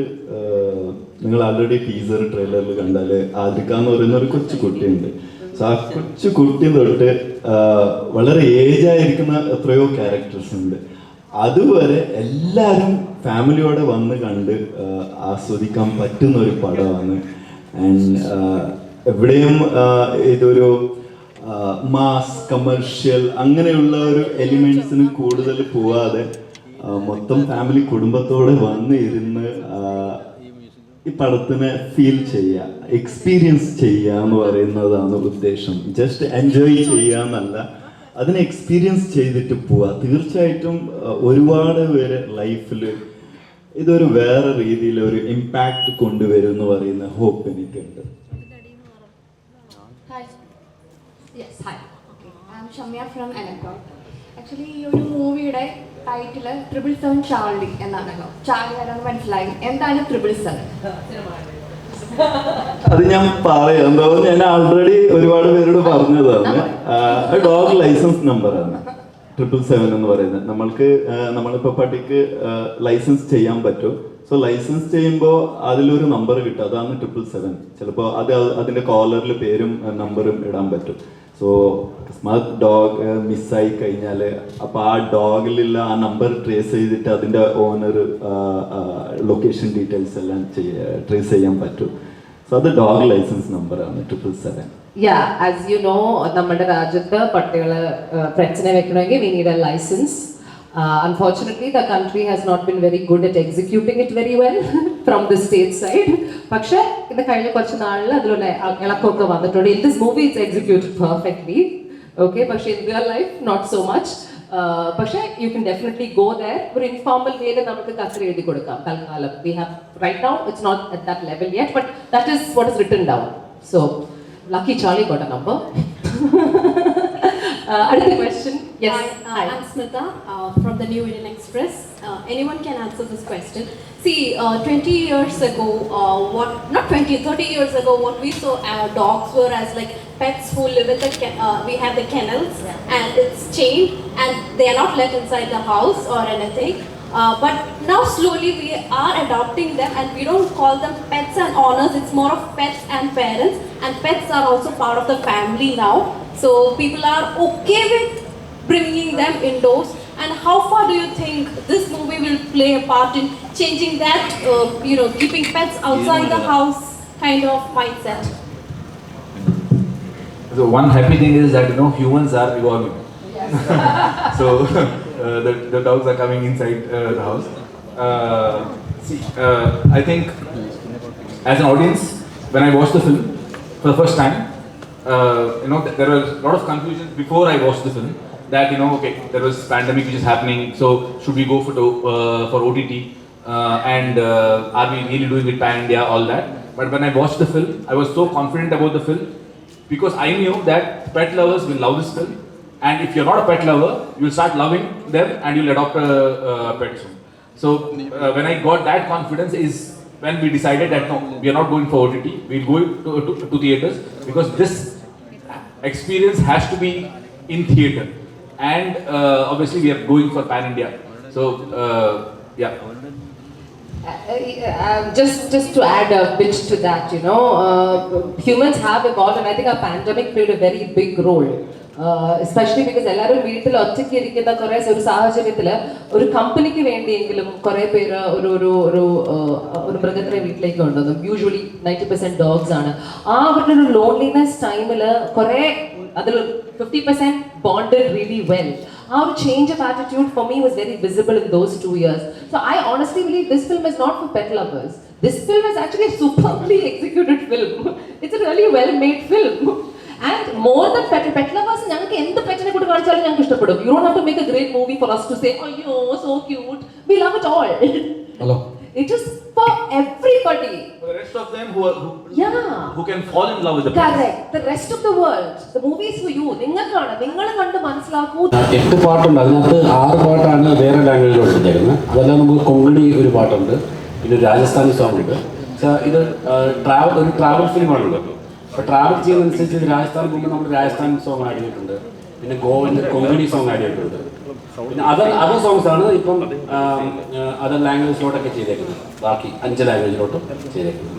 നിങ്ങൾ ആൾറെഡി ടീസർ ട്രെയിലറിൽ കണ്ടാൽ ആദിക എന്ന് പറയുന്ന ഒരു കൊച്ചു കുട്ടിയുണ്ട്. സോ ആ കൊച്ചു കുട്ടി തൊട്ട് വളരെ ഏജായിരിക്കുന്ന എത്രയോ ക്യാരക്ടേഴ്സ് ഉണ്ട്. അതുവരെ എല്ലാവരും ഫാമിലിയോടെ വന്ന് കണ്ട് ആസ്വദിക്കാൻ പറ്റുന്ന ഒരു പടമാണ്. ആൻഡ് എവിടെയും ഇതൊരു മാസ് കമേഴ്ഷ്യൽ അങ്ങനെയുള്ള ഒരു എലിമെന്റ്സിന് കൂടുതൽ പോവാതെ മൊത്തം ഫാമിലി കുടുംബത്തോടെ വന്ന് ഇരുന്ന് ഈ പടത്തിനെ ഫീൽ ചെയ്യുക, എക്സ്പീരിയൻസ് ചെയ്യുക എന്ന് പറയുന്നതാണ് ഉദ്ദേശം. ജസ്റ്റ് എൻജോയ് ചെയ്യുക എന്നല്ല, അതിനെ എക്സ്പീരിയൻസ് ചെയ്തിട്ട് പോവുക. തീർച്ചയായിട്ടും ഒരുപാട് പേര് ലൈഫിൽ ഇതൊരു വേറെ രീതിയിൽ ഒരു ഇമ്പാക്റ്റ് കൊണ്ടുവരും എന്ന് പറയുന്ന ഹോപ്പ് എനിക്കുണ്ട്. Yes, hi. Okay. I'm Shamya from Anapur. Actually, ഈ ഒരു മൂവിയുടെ ടൈറ്റില് 777 ചാർലി എന്നാണല്ലോ. ചാർലി ആരാണെന്ന് മനസ്സിലായി. എന്താണ് 777? അത് ഞാൻ പറയാം. എന്താ ഞാൻ ആൾറെഡി ഒരുപാട് പേരോട് പറഞ്ഞതാണ്. ഡോഗ് ലൈസൻസ് നമ്പറാണ് 777 എന്ന് പറയുന്നത്. നമ്മളിപ്പോൾ പട്ടിക്ക് ലൈസൻസ് ചെയ്യാൻ പറ്റും. സോ ലൈസൻസ് ചെയ്യുമ്പോൾ അതിലൊരു നമ്പർ കിട്ടും, അതാണ് 777. ചിലപ്പോൾ അതിൻ്റെ കോളറിൽ പേരും നമ്പറും ഇടാൻ പറ്റും. സോ അകസ്മാത് ഡോഗ് മിസ്സായി കഴിഞ്ഞാൽ അപ്പോൾ ആ ഡോഗിലുള്ള ആ നമ്പർ ട്രേസ് ചെയ്തിട്ട് അതിൻ്റെ ഓണർ ലൊക്കേഷൻ ഡീറ്റെയിൽസ് എല്ലാം ട്രേസ് ചെയ്യാൻ പറ്റും. സോ അത് ഡോഗ് ലൈസൻസ് നമ്പറാണ് 777. Yeah, as you know, നമ്മുടെ രാജ്യത്ത് പട്ടികളെ ഫ്രണ്ട്സിനെ വെക്കണമെങ്കിൽ we need a license. Unfortunately, the country has not been very good at executing it very well from the state side. പക്ഷേ ഇത് കഴിഞ്ഞ കുറച്ച് നാളിൽ അതിലുള്ള ഇളക്കമൊക്കെ വന്നിട്ടുണ്ട്. In this movie it's executed perfectly. Okay, പക്ഷേ in real life not so much. പക്ഷേ you can definitely go there. ഒരു informal way നമുക്ക് കസര എഴുതി കൊടുക്കാം തൽക്കാലം. We have right now it's not at that level yet, but that is what is written down. So lucky Charlie got a number. Another question. Yes. Hi, I'm Smita from the New Indian Express. Anyone can answer this question. See, 20 years ago, not 20, 30 years ago, what we saw dogs were as like pets who live in we have the kennels and it's chained and they are not let inside the house or anything. But now slowly we are adopting them and we don't call them pets and owners, it's more of pets and parents, and pets are also part of the family now. So people are okay with bringing them indoors. And how far do you think this movie will play a part in changing that, keeping pets outside the house kind of mindset? So one happy thing is that humans are evolving. So the dogs are coming inside the house. I think as an audience, when I watched the film for the first time, there was a lot of confusion before I watched the film. That okay, there was pandemic which is happening, so should we go for OTT, and are we really doing it pan India, all that. But when I watched the film, I was so confident about the film because I knew that pet lovers will love this film, and if you're not a pet lover, you'll start loving them and you'll adopt a pet soon. So when I got that confidence is when we decided that no, we are not going for OTT, we'll go to theaters because this experience has to be in theater. And obviously we are going for pan India. So yeah. Just to add a bit to that, humans have evolved, and I think our pandemic played a very big role. Especially because എല്ലാവരും വീട്ടിൽ ഒറ്റയ്ക്ക് ഇരിക്കുന്ന കുറേ ഒരു സാഹചര്യത്തിൽ ഒരു കമ്പനിക്ക് വേണ്ടിയെങ്കിലും കുറേ പേര് ഒരു മൃഗത്തിനെ വീട്ടിലേക്ക് കൊണ്ടുവന്നു. യൂഷ്വലി 90% ഡോഗ്സ് ആണ്. അവരുടെ ഒരു ലോൺലിനെസ് ടൈമിൽ കുറേ അതിൽ 50% bonded really well. Our change of attitude for me was very visible in those 2 years. So I honestly believe this film is not for pet lovers. This film is actually a superbly executed film. It's a really well-made film. And more than pet lovers, ഞങ്ങൾക്ക് എന്ത് പെറ്റിനെ കൂടി കാണിച്ചാലും ഞങ്ങൾക്ക് ഇഷ്ടപ്പെടും. You don't have to make a great movie for us to say, oh, so cute. We love it all. Hello. It is for everybody. For the rest of them who can fall in love with the Correct. The rest of the world. The movie is for you. നിങ്ങൾ കണ്ട് മനസ്സിലാക്കൂ. 8 പാട്ടുണ്ട്. അതിനകത്ത് 6 പാട്ടാണ് വേറെ ലാംഗ്വേജിലോട്ട് എടുത്തേക്കുന്നത്. അതെല്ലാം നമുക്ക് കൊങ്കണി ഒരു പാട്ടുണ്ട്, പിന്നെ ഒരു രാജസ്ഥാനി സോങ് ഉണ്ട്. ഇത് ഒരു ട്രാവൽ ഫിലിമാണല്ലോ. അപ്പോൾ ട്രാവൽ ചെയ്യുന്നതനുസരിച്ച് രാജസ്ഥാൻ പോകുമ്പോൾ നമ്മൾ രാജസ്ഥാൻ സോങ് ആഡ് ചെയ്തിട്ടുണ്ട്, പിന്നെ ഗോവൻ്റെ കൊങ്കണി സോങ് ആഡ് ചെയ്തിട്ടുണ്ട്. പിന്നെ അതർ സോങ്സ് ആണ് ഇപ്പം അതർ ലാംഗ്വേജിലോട്ടൊക്കെ ചെയ്തേക്കുന്നത്. ബാക്കി 5 ലാംഗ്വേജിലോട്ടും ചെയ്തേക്കുന്നത്.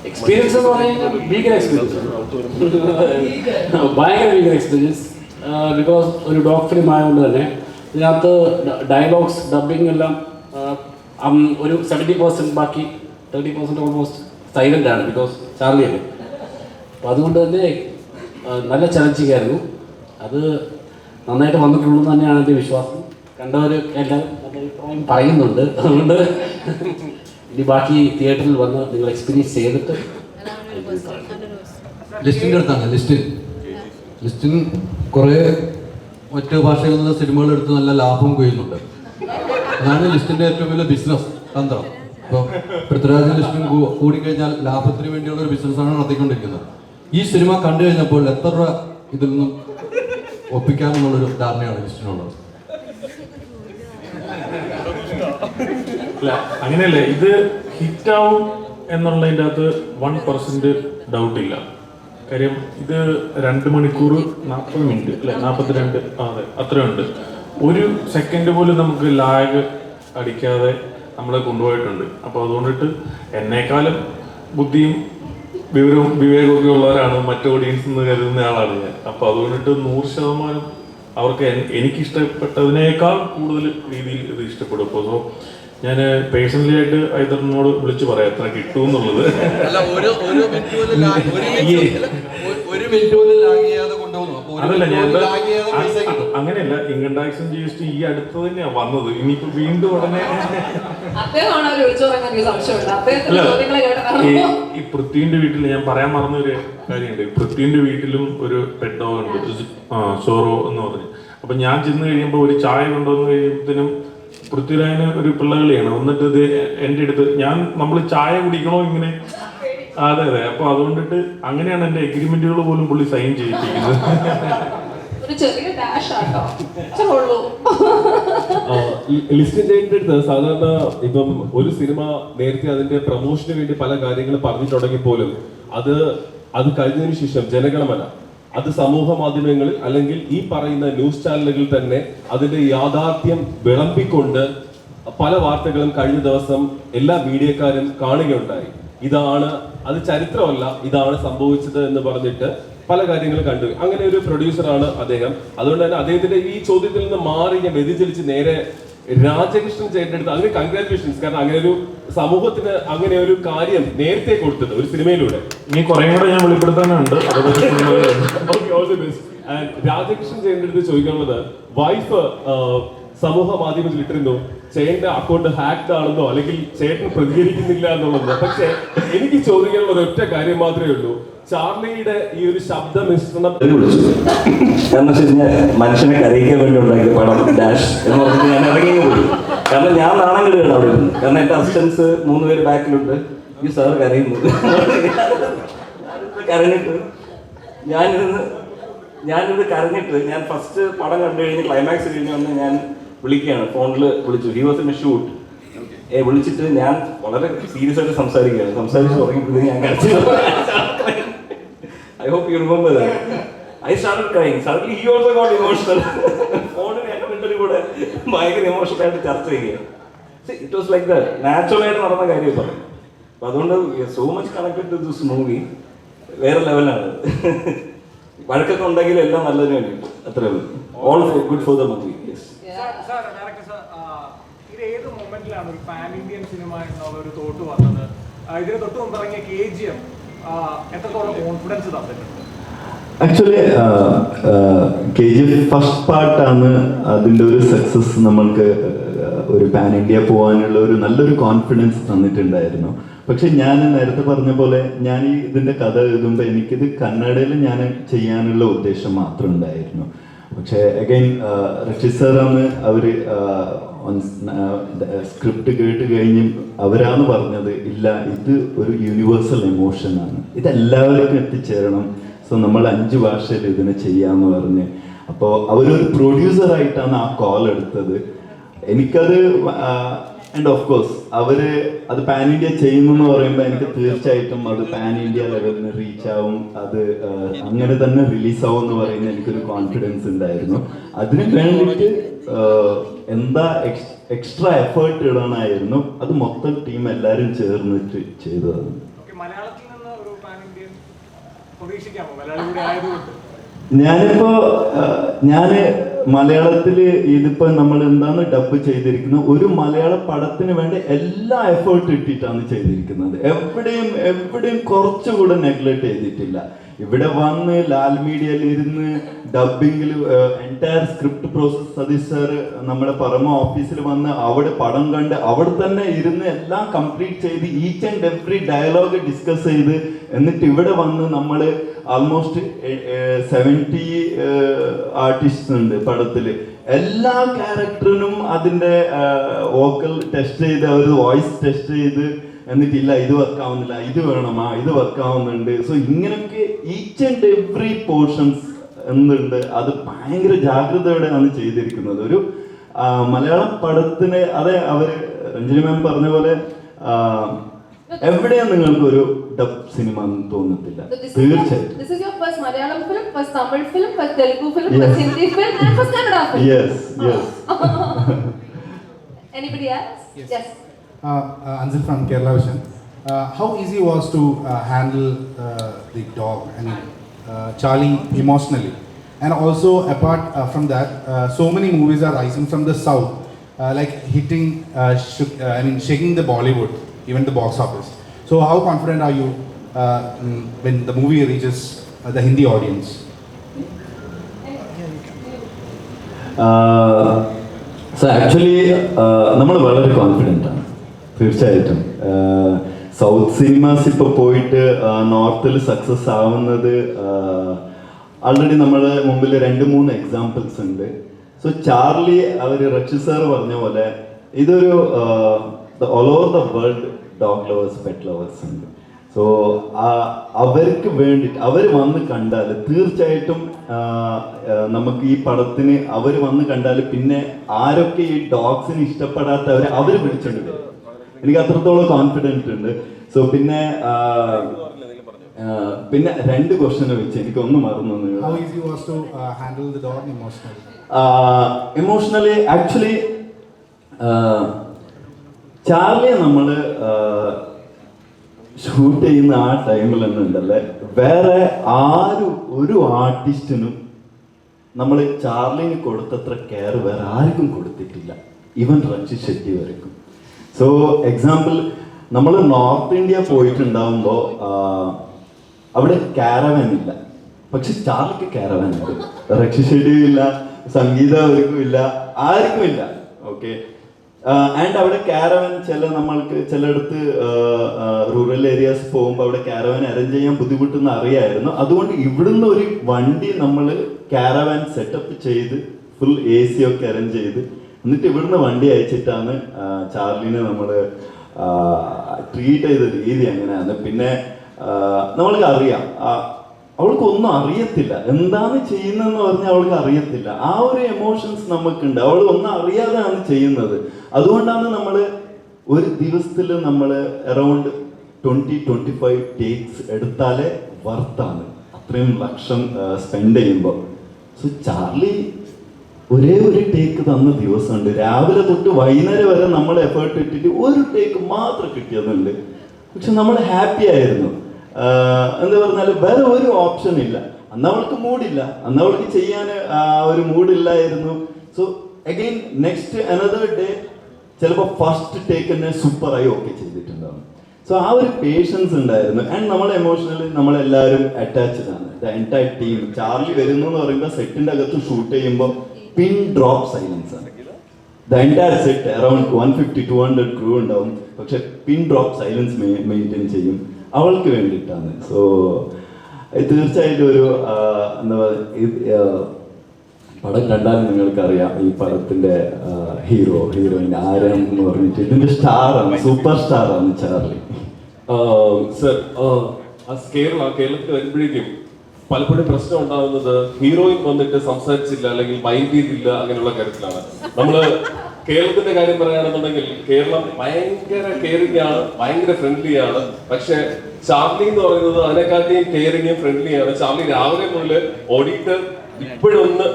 എക്സ്പീരിയൻസ് എന്ന് പറഞ്ഞാൽ ഭീകര എക്സ്പീരിയൻസ്, ഭയങ്കര ഭീകര എക്സ്പീരിയൻസ്. ബിക്കോസ് ഒരു ഡോഗ് ഫിലിം ആയതുകൊണ്ട് തന്നെ ഇതിനകത്ത് ഡയലോഗ്സ് ഡബിങ് എല്ലാം ഒരു 70%, ബാക്കി 30% ഓൾമോസ്റ്റ് സൈലൻ്റ് ആണ്, ബിക്കോസ് ചാർലിയല്ലേ. അപ്പോൾ അതുകൊണ്ട് തന്നെ നല്ല ചലഞ്ചിങ് ആയിരുന്നു. അത് നന്നായിട്ട് വന്നിട്ടുണ്ടെന്ന് തന്നെയാണ് എൻ്റെ വിശ്വാസം. കണ്ടവർ എല്ലാവരും നല്ല അഭിപ്രായം പറയുന്നുണ്ട്. അതുകൊണ്ട് ഇനി ബാക്കി തിയേറ്ററിൽ വന്ന് നിങ്ങൾ എക്സ്പീരിയൻസ് ചെയ്തിട്ട് ലിസ്റ്റിൻ്റെ അടുത്താണ്. ലിസ്റ്റിൻ കുറേ മറ്റ് ഭാഷയിൽ നിന്ന് സിനിമകൾ എടുത്ത് നല്ല ലാഭം കൊയ്യുന്നുണ്ട്. അതാണ് ലിസ്റ്റിൻ്റെ ഏറ്റവും വലിയ ബിസിനസ് തന്ത്രം. ഇപ്പോൾ പൃഥ്വിരാജ് ലിസ്റ്റിൻ കൂടിക്കഴിഞ്ഞാൽ ലാഭത്തിന് വേണ്ടിയുള്ള ഒരു ബിസിനസ്സാണ് നടത്തിക്കൊണ്ടിരിക്കുന്നത്. ഈ സിനിമ കണ്ടു കഴിഞ്ഞപ്പോൾ എത്ര രൂപ ഇതിൽ നിന്നും ഒപ്പിക്കാമെന്നുള്ളൊരു ധാരണയാണ് ലിസ്റ്റിനുള്ളത്. അല്ല അങ്ങനെയല്ലേ, ഇത് ഹിറ്റാവും എന്നുള്ളതിൻ്റെ അകത്ത് 1% ഡൗട്ടില്ല. കാര്യം ഇത് 2 മണിക്കൂർ 40 മിനിറ്റ് അല്ലെ, 42, അതെ അത്രയുണ്ട്. ഒരു സെക്കൻഡ് പോലും നമുക്ക് ലാഗ് അടിക്കാതെ നമ്മളെ കൊണ്ടുപോയിട്ടുണ്ട്. അപ്പോൾ അതുകൊണ്ടിട്ട് എന്നെക്കാളും ബുദ്ധിയും വിവേകമൊക്കെ ഉള്ളവരാണ് മറ്റു ഓഡിയൻസ് എന്ന് കരുതുന്ന ആളാണ് ഞാൻ. അപ്പോൾ അതുകൊണ്ടിട്ട് 100% അവർക്ക് എനിക്കിഷ്ടപ്പെട്ടതിനേക്കാൾ കൂടുതൽ രീതിയിൽ ഇത് ഇഷ്ടപ്പെടും. അപ്പോൾ സോ ഞാൻ പേഴ്സണലി ആയിട്ട് ഐതറിനോട് വിളിച്ചു പറയാം എത്ര കിട്ടും എന്നുള്ളത്. അതല്ല, ഞാൻ അങ്ങനെയല്ല, ഇൻകം ടാക്സും GST ഈ അടുത്ത് തന്നെയാണ് വന്നത്. ഇനിയിപ്പോ വീണ്ടും ഉടനെ ഈ പൃഥ്വിന്റെ വീട്ടിൽ ഞാൻ പറയാൻ മറന്ന ഒരു കാര്യമുണ്ട്. പൃഥ്വിന്റെ വീട്ടിലും ഒരു പെറ്റ് ഡോഗ് ഉണ്ട്, സോറോ എന്ന് പറഞ്ഞ്. അപ്പൊ ഞാൻ ചെന്ന് കഴിയുമ്പോൾ ഒരു ചായ കൊണ്ടുവന്ന് കഴിയുമ്പോഴത്തേനും പൃഥ്വിരാജിന് ഒരു പിള്ളകളിയാണ്. എന്നിട്ട് ഇത് എൻ്റെ അടുത്ത് നമ്മൾ ചായ കുടിക്കണോ ഇങ്ങനെ. അതെ. അപ്പൊ അതുകൊണ്ടിട്ട് അങ്ങനെയാണ് എൻ്റെ എഗ്രിമെന്റുകൾ പോലും പുള്ളി സൈൻ ചെയ്യിപ്പിക്കുന്നത്. ഒരു ചെറിയ ഡാഷ് ആട്ടോ, അത്രേ ഉള്ളൂ. ലിസ്റ്റ് ചെയ്യേണ്ട അടുത്ത് സാധാരണ ഇപ്പം ഒരു സിനിമ നേരത്തെ അതിന്റെ പ്രൊമോഷന് വേണ്ടി പല കാര്യങ്ങൾ പറഞ്ഞു തുടങ്ങിപ്പോലും അത് കഴിഞ്ഞതിന് ശേഷം ജനഗണമന അത് സമൂഹ മാധ്യമങ്ങളിൽ അല്ലെങ്കിൽ ഈ പറയുന്ന ന്യൂസ് ചാനലുകളിൽ തന്നെ അതിന്റെ യാഥാർത്ഥ്യം വിളമ്പിക്കൊണ്ട് പല വാർത്തകളും കഴിഞ്ഞ ദിവസം എല്ലാ മീഡിയക്കാരും കാണുകയുണ്ടായി. ഇതാണ്, അത് ചരിത്രമല്ല, ഇതാണ് സംഭവിച്ചത് എന്ന് പറഞ്ഞിട്ട് പല കാര്യങ്ങളും കണ്ടു. അങ്ങനെ ഒരു പ്രൊഡ്യൂസറാണ് അദ്ദേഹം. അതുകൊണ്ട് തന്നെ അദ്ദേഹത്തിന്റെ ഈ ചോദ്യത്തിൽ നിന്ന് മാറി ഞാൻ വ്യതിചലിച്ച് നേരെ രാജകൃഷ്ണൻ ചേട്ടൻ്റെ അടുത്ത് അതിന് കൺഗ്രാറ്റുലേഷൻസ്. കാരണം അങ്ങനെ ഒരു സമൂഹത്തിന് അങ്ങനെ ഒരു കാര്യം നേരത്തെ കൊടുത്തത് ഒരു സിനിമയിലൂടെ. ഇനി കുറേ കൂടെ ഞാൻ വെളിപ്പെടുത്താനുണ്ട്. രാജകൃഷ്ണൻ ചേട്ടൻ്റെ അടുത്ത് ചോദിക്കാനുള്ളത്, വൈഫ് സമൂഹ മാധ്യമത്തിൽ ഇട്ടിരുന്നു ചേട്ടന്റെ അക്കൗണ്ട് ഹാക്ഡ് ആണെന്നോ അല്ലെങ്കിൽ ചേട്ടൻ പ്രതികരിക്കുന്നില്ല എന്നുള്ളത്. പക്ഷെ എനിക്ക് ചോദിക്കാനുള്ള ഒരൊറ്റ കാര്യം മാത്രമേ ഉള്ളൂ, ചാർലിയുടെ ഈ ഒരു ശബ്ദ മിശ്രണം വിളിച്ചു. കാരണം വെച്ച് കഴിഞ്ഞാൽ മനുഷ്യനെ കരയിക്കാൻ വേണ്ടി ഉണ്ടാക്കിയ പടം ഡാഷ് എന്ന് പറഞ്ഞിട്ട് ഞാൻ ഇറങ്ങി പോയി. കാരണം ഞാൻ നാണം കെടുകയാണ് അവിടെ ഇരുന്ന്. കാരണം എന്റെ അസിസ്റ്റൻസ് 3 പേര് ബാക്കിലുണ്ട്. ഈ സാർ കരയുന്നു. കരഞ്ഞിട്ട് ഞാനിത് കരഞ്ഞിട്ട് ഞാൻ ഫസ്റ്റ് പടം കണ്ടു കഴിഞ്ഞ് ക്ലൈമാക്സ് കഴിഞ്ഞ് വന്ന് ഞാൻ വിളിക്കുകയാണ്, ഫോണിൽ വിളിച്ചു. He was in A shoot. വിളിച്ചിട്ട് ഞാൻ വളരെ സീരിയസ് ആയിട്ട് സംസാരിച്ച് തുടങ്ങിയപ്പോഴത്തേക്ക് ഞാൻ കരച്ചു. I hope you remember that. I started crying. Suddenly he also got emotional. ഫോണിൽ എൻ്റെ കൂടെ ഭയങ്കര ഇമോഷണൽ ആയിട്ട് ചർച്ച ചെയ്യുക. It was like that. Natural ആയിട്ട് നടന്ന കാര്യം പറയും. അപ്പം അതുകൊണ്ട് so much connected to this movie. വേറെ ലെവലാണ്. വഴക്കൊക്കെ ഉണ്ടെങ്കിൽ എല്ലാം നല്ലതിന് വേണ്ടിയിട്ട് അത്രേ ഉള്ളൂ. All good for the movie. ഇത് ഏത് മൊമെന്റിലാണ് ഒരു പാൻ ഇന്ത്യൻ സിനിമ എന്നുള്ള ഒരു തോട്ട് വന്നത്? ഇതിന് തൊട്ട് മുമ്പ് ഇറങ്ങിയ KGF എത്രത്തോളം കോൺഫിഡൻസ് തന്നിട്ടുണ്ട്? ആക്ച്വലി KGF ഫസ്റ്റ് പാർട്ടാണ് അതിൻ്റെ ഒരു സക്സസ് നമ്മൾക്ക് ഒരു പാൻ ഇന്ത്യ പോകാനുള്ള ഒരു നല്ലൊരു കോൺഫിഡൻസ് തന്നിട്ടുണ്ടായിരുന്നു. പക്ഷെ ഞാൻ നേരത്തെ പറഞ്ഞ പോലെ ഞാൻ ഇതിൻ്റെ കഥ എഴുതുമ്പോൾ എനിക്കിത് കന്നഡയിൽ ഞാൻ ചെയ്യാനുള്ള ഉദ്ദേശം മാത്രം ഉണ്ടായിരുന്നു. പക്ഷേ അഗൈൻ റക്ഷിത് സാറാണ് അവർ സ്ക്രിപ്റ്റ് കേട്ട് കഴിഞ്ഞ് അവരാണ് പറഞ്ഞത്, ഇല്ല ഇത് ഒരു യൂണിവേഴ്സൽ എമോഷനാണ്, ഇതെല്ലാവർക്കും എത്തിച്ചേരണം, സോ നമ്മൾ 5 ഭാഷയിൽ ഇതിനെ ചെയ്യാമെന്ന് പറഞ്ഞ്. അപ്പോൾ അവരൊരു പ്രൊഡ്യൂസറായിട്ടാണ് ആ കോൾ എടുത്തത്. എനിക്കത് ആൻഡ് ഓഫ് കോഴ്സ് അത് പാൻ ഇന്ത്യ ചെയ്യുന്നു പറയുമ്പോൾ എനിക്ക് തീർച്ചയായിട്ടും അത് പാൻ ഇന്ത്യ ലെവലിന് റീച്ച് ആവും, അത് അങ്ങനെ തന്നെ റിലീസാവും എന്ന് പറയുന്ന എനിക്കൊരു കോൺഫിഡൻസ് ഉണ്ടായിരുന്നു. അതിന് വേണ്ടിയിട്ട് എന്താ എക്സ്ട്രാ എഫേർട്ട് ഇടാനായിരുന്നു. അത് മൊത്തം ടീം എല്ലാവരും ചേർന്നിട്ട് ചെയ്തതാണ്. മലയാളത്തിൽ നിന്ന് ഒരു പാൻ ഇന്ത്യൻ പ്രതീക്ഷിക്കാമോ? മലയാളിയുടെ ആയതുകൊണ്ട് ഞാൻ മലയാളത്തിൽ ഇതിപ്പോ നമ്മൾ എന്താണ് ഡബ് ചെയ്തിരിക്കുന്നത്, ഒരു മലയാള പടത്തിന് വേണ്ടി എല്ലാ എഫേർട്ട് ഇട്ടിട്ടാണ് ചെയ്തിരിക്കുന്നത്. എവിടെയും കുറച്ചുകൂടെ നെഗ്ലക്ട് ചെയ്തിട്ടില്ല. ഇവിടെ വന്ന് ലാൽ മീഡിയയിൽ ഇരുന്ന് ഡബിങ്ങിൽ entire script process Satheesh sir നമ്മുടെ പറമ ഓഫീസിൽ വന്ന് അവിടെ പടം കണ്ട് അവിടെ തന്നെ ഇരുന്ന് എല്ലാം കംപ്ലീറ്റ് ചെയ്ത് each and every dialogue discuss ചെയ്ത് എന്നിട്ട് ഇവിടെ വന്ന് നമ്മൾ ആൾമോസ്റ്റ് 70 ആർട്ടിസ്റ്റ് ഉണ്ട് പടത്തിൽ. എല്ലാ ക്യാരക്ടറിനും അതിൻ്റെ വോക്കൽ ടെസ്റ്റ് ചെയ്ത് അവർ വോയിസ് ടെസ്റ്റ് ചെയ്ത് എന്നിട്ടില്ല ഇത് വർക്കാവുന്നില്ല, ഇത് വേണമാ, ഇത് വർക്കാവുന്നുണ്ട്. സോ ഇങ്ങനെയൊക്കെ ഈച്ച് ആൻഡ് എവറി പോർഷൻസ് എന്നുണ്ട്. അത് ഭയങ്കര ജാഗ്രതയോടെയാണ് ചെയ്തിരിക്കുന്നത്. ഒരു മലയാളം പടത്തിന് അതെ അവർ രഞ്ജിനി മാം പറഞ്ഞ പോലെ എവിടെയാണ് നിങ്ങൾക്ക് ഒരു ഡബ് സിനിമ എന്ന് തോന്നത്തില്ല. തീർച്ചയായിട്ടും This is your first Malayalam film, first Tamil film, first Telugu film, first Hindi film, and first Kannada film. Yes. Anybody else? Yes. Anzil from Kerala Vision. How easy was to handle the dog, Charlie, emotionally? And also apart from that, so many movies are rising from the south, like hitting, shaking the Bollywood, even the box office. So how confident are you when the movie reaches the Hindi audience? So actually, നമ്മൾ വളരെ confident ആണ് തീർച്ചയായിട്ടും. South cinemas ഇപ്പോൾ പോയിട്ട് നോർത്തിൽ success ആവുന്നത് already നമ്മുടെ മുമ്പിൽ 2-3 examples ഉണ്ട്. സോ ചാർലി അവർ റക്ഷിത് സാർ പറഞ്ഞ പോലെ ഇതൊരു all over the world dog lovers pet lovers ഉണ്ട്. സോ അവർക്ക് വേണ്ടിയിട്ട് അവർ വന്ന് കണ്ടാൽ തീർച്ചയായിട്ടും നമുക്ക് ഈ പടത്തിന് അവർ വന്ന് കണ്ടാൽ പിന്നെ ആരൊക്കെ ഈ ഡോഗ്സിന് ഇഷ്ടപ്പെടാത്തവരെ അവർ പിടിച്ചോണ്ട് വരും. എനിക്ക് അത്രത്തോളം കോൺഫിഡൻസ് ഉണ്ട്. സോ പിന്നെ 2 ക്വസ്റ്റ്യൻ വെച്ച് എനിക്ക് ഒന്ന് മറന്നു. How easy was to handle the dog emotionally? Emotionally, actually, ചാർലിയെ നമ്മൾ ഷൂട്ട് ചെയ്യുന്ന ആ ടൈമിൽ ഉണ്ടല്ലേ, വേറെ ഒരു ആർട്ടിസ്റ്റിനും നമ്മൾ ചാർലിന് കൊടുത്തത്ര കെയർ വേറെ ആർക്കും കൊടുത്തിട്ടില്ല, ഈവൻ റക്ഷിത് ഷെട്ടി വരയ്ക്കും. സോ എക്സാമ്പിൾ, നമ്മൾ നോർത്ത് ഇന്ത്യ പോയിട്ടുണ്ടാകുമ്പോൾ അവിടെ കാരവാൻ ഇല്ല, പക്ഷെ ചാർലിക്ക് കാരവാൻ ഉണ്ട്. റക്ഷിത് ഷെട്ടിയും ഇല്ല, സംഗീത അവർക്കും ഇല്ല, ആർക്കും ഇല്ല. ഓക്കെ. ആൻഡ് അവിടെ കാരവൻ നമ്മൾക്ക് ചിലയിടത്ത് റൂറൽ ഏരിയാസ് പോകുമ്പോൾ അവിടെ കാരവൻ അറേഞ്ച് ചെയ്യാൻ ബുദ്ധിമുട്ടെന്ന് അറിയായിരുന്നു. അതുകൊണ്ട് ഇവിടുന്ന് ഒരു വണ്ടി നമ്മൾ കാരവൻ സെറ്റപ്പ് ചെയ്ത് ഫുൾ AC ഒക്കെ അറേഞ്ച് ചെയ്ത് എന്നിട്ട് ഇവിടുന്ന് വണ്ടി അയച്ചിട്ടാണ് ചാർലിനെ നമ്മൾ ട്രീറ്റ് ചെയ്ത രീതി അങ്ങനെയാണ്. പിന്നെ നമ്മൾക്ക് അറിയാം അവൾക്കൊന്നും അറിയത്തില്ല, എന്താണ് ചെയ്യുന്നതെന്ന് പറഞ്ഞാൽ അവൾക്ക് അറിയത്തില്ല. ആ ഒരു എമോഷൻസ് നമുക്കുണ്ട്, അവൾ ഒന്നും അറിയാതെയാണ് ചെയ്യുന്നത്. അതുകൊണ്ടാണ് നമ്മൾ ഒരു ദിവസത്തിൽ നമ്മൾ അറൗണ്ട് 20-25 ടേക്സ് എടുത്താലേ വർത്താണ്, അത്രയും ലക്ഷം സ്പെൻഡ് ചെയ്യുമ്പോൾ. സോ ചാർലി ഒരേ ഒരു ടേക്ക് തന്ന ദിവസമുണ്ട്, രാവിലെ തൊട്ട് വൈകുന്നേരം വരെ നമ്മൾ എഫേർട്ട് ഇട്ടിട്ട് ഒരു ടേക്ക് മാത്രം കിട്ടിയതുണ്ട്. പക്ഷെ നമ്മൾ ഹാപ്പി ആയിരുന്നു. എന്താ പറഞ്ഞാൽ വേറെ ഒരു ഓപ്ഷൻ ഇല്ല. അന്ന് അവൾക്ക് മൂഡില്ല, അന്ന് അവൾക്ക് ചെയ്യാൻ ഒരു മൂഡില്ലായിരുന്നു. So again next another day ചിലപ്പോൾ ഫസ്റ്റ് ടേക്ക് തന്നെ സൂപ്പറായി ഓക്കെ ചെയ്തിട്ടുണ്ടാവും. സോ ആ ഒരു പേഷ്യൻസ് ഉണ്ടായിരുന്നു. ആൻഡ് നമ്മൾ എമോഷണലി നമ്മളെല്ലാവരും അറ്റാച്ച്ഡ് ആണ്, ദ എൻറ്റയർ ടീം. ചാർലി വരുന്നു എന്ന് പറയുമ്പോൾ സെറ്റിൻ്റെ അകത്ത് ഷൂട്ട് ചെയ്യുമ്പോൾ പിൻ ഡ്രോപ്പ് സൈലൻസ് ആണ്. The entire set around 150-200 crew ഉണ്ടാവും, പക്ഷെ പിൻ ഡ്രോപ്പ് സൈലൻസ് മെയിൻറ്റെയിൻ ചെയ്യും, അവൾക്ക് വേണ്ടിയിട്ടാണ്. സോ തീർച്ചയായിട്ടും ഒരു എന്താ പറയുക, പടം കണ്ടാൽ നിങ്ങൾക്കറിയാം ഈ പടത്തിന്റെ ഹീറോയിൻ ആരാന്ന് പറഞ്ഞിട്ട്. ഇതിന്റെ സ്റ്റാറാണ്, സൂപ്പർ സ്റ്റാറാണ് ചാർലി. സർ, കേരളത്തിൽ വരുമ്പോഴേക്കും പലപ്പോഴും പ്രശ്നം ഉണ്ടാകുന്നത് ഹീറോയിൻ വന്നിട്ട് സംസാരിച്ചില്ല അല്ലെങ്കിൽ മൈൻഡ് ചെയ്തില്ല അങ്ങനെയുള്ള കാര്യത്തിലാണ്. നമ്മള് കേരളത്തിന്റെ കാര്യം പറയുകയാണെന്നുണ്ടെങ്കിൽ കേരളം ഭയങ്കര കെയറിംഗ് ആണ്, ഭയങ്കര ഫ്രണ്ട്ലി ആണ്. പക്ഷെ ചാർലി എന്ന് പറയുന്നത് അതിനെക്കാട്ടിയും കെയറിംഗും ഫ്രണ്ട്ലിയാണ്. ചാർലി രാവിലെ മുതൽ ഓഡിറ്റർ ഇപ്പോഴൊന്ന്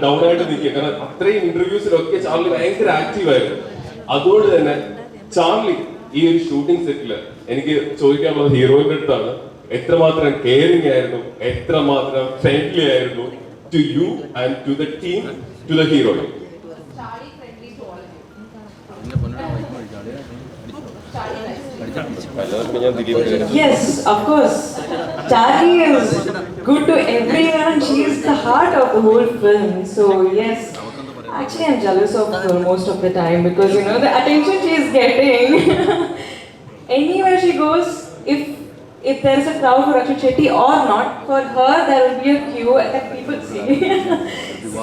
ഡൗൺ ആയിട്ട് നിൽക്കുക, കാരണം അത്രയും ഇന്റർവ്യൂസിലൊക്കെ ചാർലി ഭയങ്കര ആക്റ്റീവ് ആയിരുന്നു. അതുകൊണ്ട് തന്നെ ചാർലി ഈ ഒരു ഷൂട്ടിംഗ് സെറ്റില് എനിക്ക് ചോദിക്കാനുള്ളത് ഹീറോയിന്റെ അടുത്താണ്, എത്രമാത്രം കെയറിംഗ് ആയിരുന്നു, എത്രമാത്രം ഫ്രണ്ട്ലി ആയിരുന്നു to you and to the team, to the heroine? Yes, of course. Charlie is good to everyone. She is the heart of the whole film. So yes, actually I'm jealous of her most of the time because you know the attention she is getting. Anywhere she goes, if there is a crowd for Rakshit Shetty or not, for her there will be a queue and people see.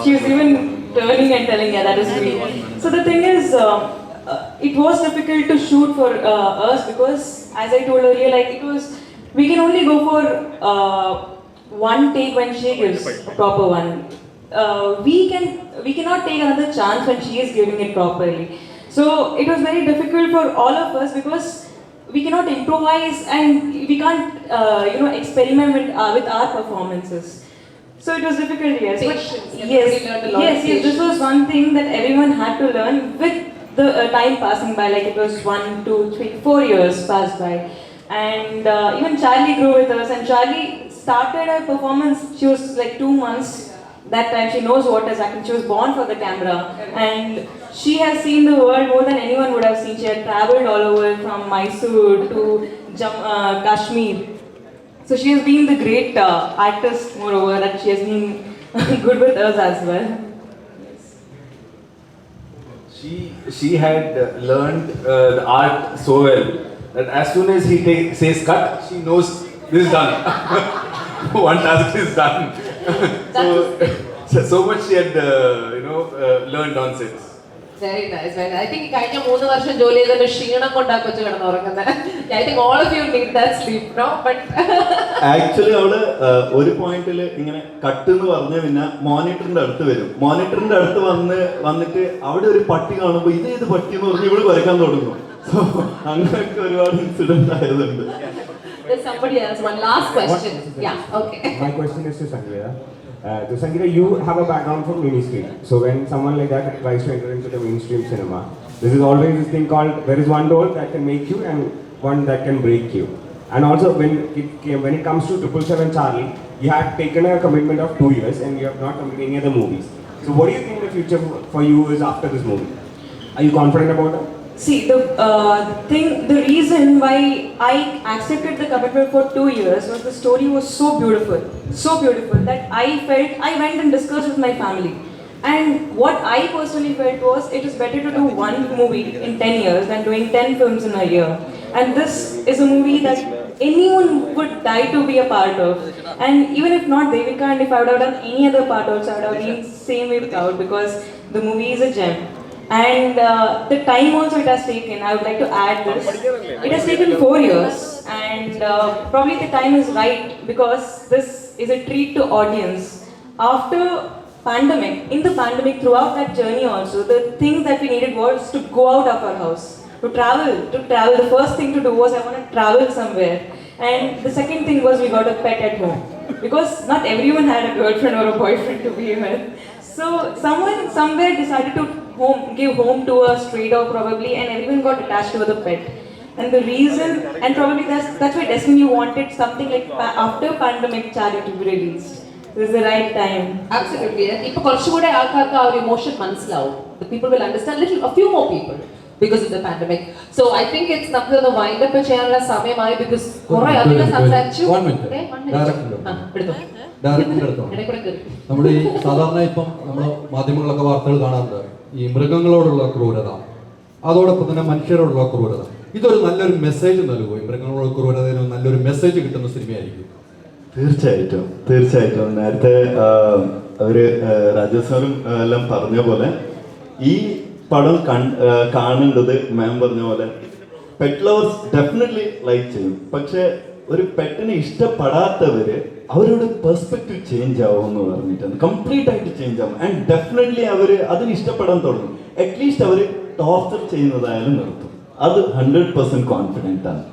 She was even turning and telling, yeah, that is sweet. So the thing is, it was difficult to shoot for us because, as I told earlier, like we can only go for one take when she gives a proper one. We cannot take another chance when she is giving it properly. So it was very difficult for all of us because we cannot improvise and we can't experiment with our performances. So it was difficult, yes. Patience. Yes, this was one thing that everyone had to learn with the time passing by. Like it was 1, 2, 3, 4 years passed by, and even Charlie grew with us. And Charlie started her performance. She was like 2 months. That time she knows what is acting. She was born for the camera, and she has seen the world more than anyone would have seen. She had traveled all over from Mysore to Kashmir. So she has been the great actress, moreover, that she has been good with us as well. She had learned the art so well that as soon as he says cut, she knows this is done. One task is done. So much she had learned on sets. Very nice, very nice. I think കഴിഞ്ഞ 3 വർഷം ജോലി ചെയ്തതിന്റെ ക്ഷീണം കൊണ്ടാ കൊച്ചു കിടന്നുറങ്ങുന്നത്. I think all of you need that sleep, no? But actually അവള് ഒരു പോയിന്റിൽ ഇങ്ങനെ കട്ട് എന്ന് പറഞ്ഞ പിന്നെ മോണിറ്ററിന്റെ അടുത്ത് വരും. മോണിറ്ററിന്റെ അടുത്ത് വന്നിട്ട് അവിടെ ഒരു പട്ടി കാണുമ്പോൾ ഇതേത് പട്ടി എന്ന് പറഞ്ഞ് ഇവള് വരയ്ക്കാൻ തുടങ്ങും. അങ്ങനെയൊക്കെ ഒരുപാട് incident ആയതുണ്ട്. there's somebody else. One last question. Yeah, okay. My question is to Sangeetha. So Sangeetha, you have a background from ministry. So when someone like that tries to enter into the mainstream cinema, there is always this thing called there is one door that can make you and one that can break you. And also when it comes to 777 Charlie, you have taken a commitment of 2 years and you have not completed any other movies. So what do you think the future for you is after this movie? Are you confident about it? See, the reason why I accepted the commitment for 2 years was the story was so beautiful that I felt I went and discussed with my family. And what I personally felt was it is better to do one movie in 10 years than doing 10 films in a year. And this is a movie that anyone would die to be a part of. And even if not Devika, and if I would have done any other part also, I would have been same way proud because the movie is a gem. And the time also it has taken, I would like to add this. It has taken 4 years, and probably the time is right because this is a treat to audience. After pandemic, in the pandemic, throughout that journey also, the thing that we needed was to go out of our house, to travel. The first thing to do was I want to travel somewhere, and the second thing was we got a pet at home because not everyone had a girlfriend or a boyfriend to be with. So someone somewhere decided to give home to a stray dog probably, and everyone got attached with a pet. And the reason, and probably that's why Destiny wanted something like after pandemic Charlie to be released. This is the right time. Absolutely. Ipo korchukude aalkarku our emotion manasilavum. The people will understand a few more people because of the pandemic. So I think it's namukku the wind up cheyanulla samayamayi because kore adhigam samsarichu. 1 minute. Okay, 1 minute. ഡയറക്ടറിന്റെ അടുത്താണ്. നമ്മുടെ ഈ സാധാരണ ഇപ്പം നമ്മൾ മാധ്യമങ്ങളിലൊക്കെ വാർത്തകൾ കാണാറുണ്ട് ഈ മൃഗങ്ങളോടുള്ള ക്രൂരത, അതോടൊപ്പം തന്നെ മനുഷ്യരോടുള്ള ക്രൂരത. ഇതൊരു നല്ലൊരു മെസ്സേജ് നൽകുമോ? ഈ മൃഗങ്ങളോട് ക്രൂരതയിൽ നല്ലൊരു മെസ്സേജ് കിട്ടുന്ന സിനിമയായിരിക്കും. തീർച്ചയായിട്ടും നേരത്തെ അവര് രാജസ്ഥാനും എല്ലാം പറഞ്ഞ പോലെ ഈ പടം കാണേണ്ടത് മാം പറഞ്ഞ പോലെ പെറ്റ് ലവേഴ്സ് ഡെഫിനറ്റ്ലി ലൈക്ക് ചെയ്യും. പക്ഷെ ഒരു പെറ്റിനെ ഇഷ്ടപ്പെടാത്തവര് അവരുടെ പെർസ്പെക്റ്റീവ് ചേഞ്ച് ആവും എന്ന് പറഞ്ഞിട്ടാണ്. കംപ്ലീറ്റ് ആയിട്ട് ചേഞ്ച് ആവും. ആൻഡ് ഡെഫിനറ്റ്ലി അവര് അതിന് ഇഷ്ടപ്പെടാൻ തുടങ്ങും. അറ്റ്ലീസ്റ്റ് അവര് ടോർച്ചർ ചെയ്യുന്നതായാലും നിർത്തും. അത് 100% കോൺഫിഡന്റ് ആണ്.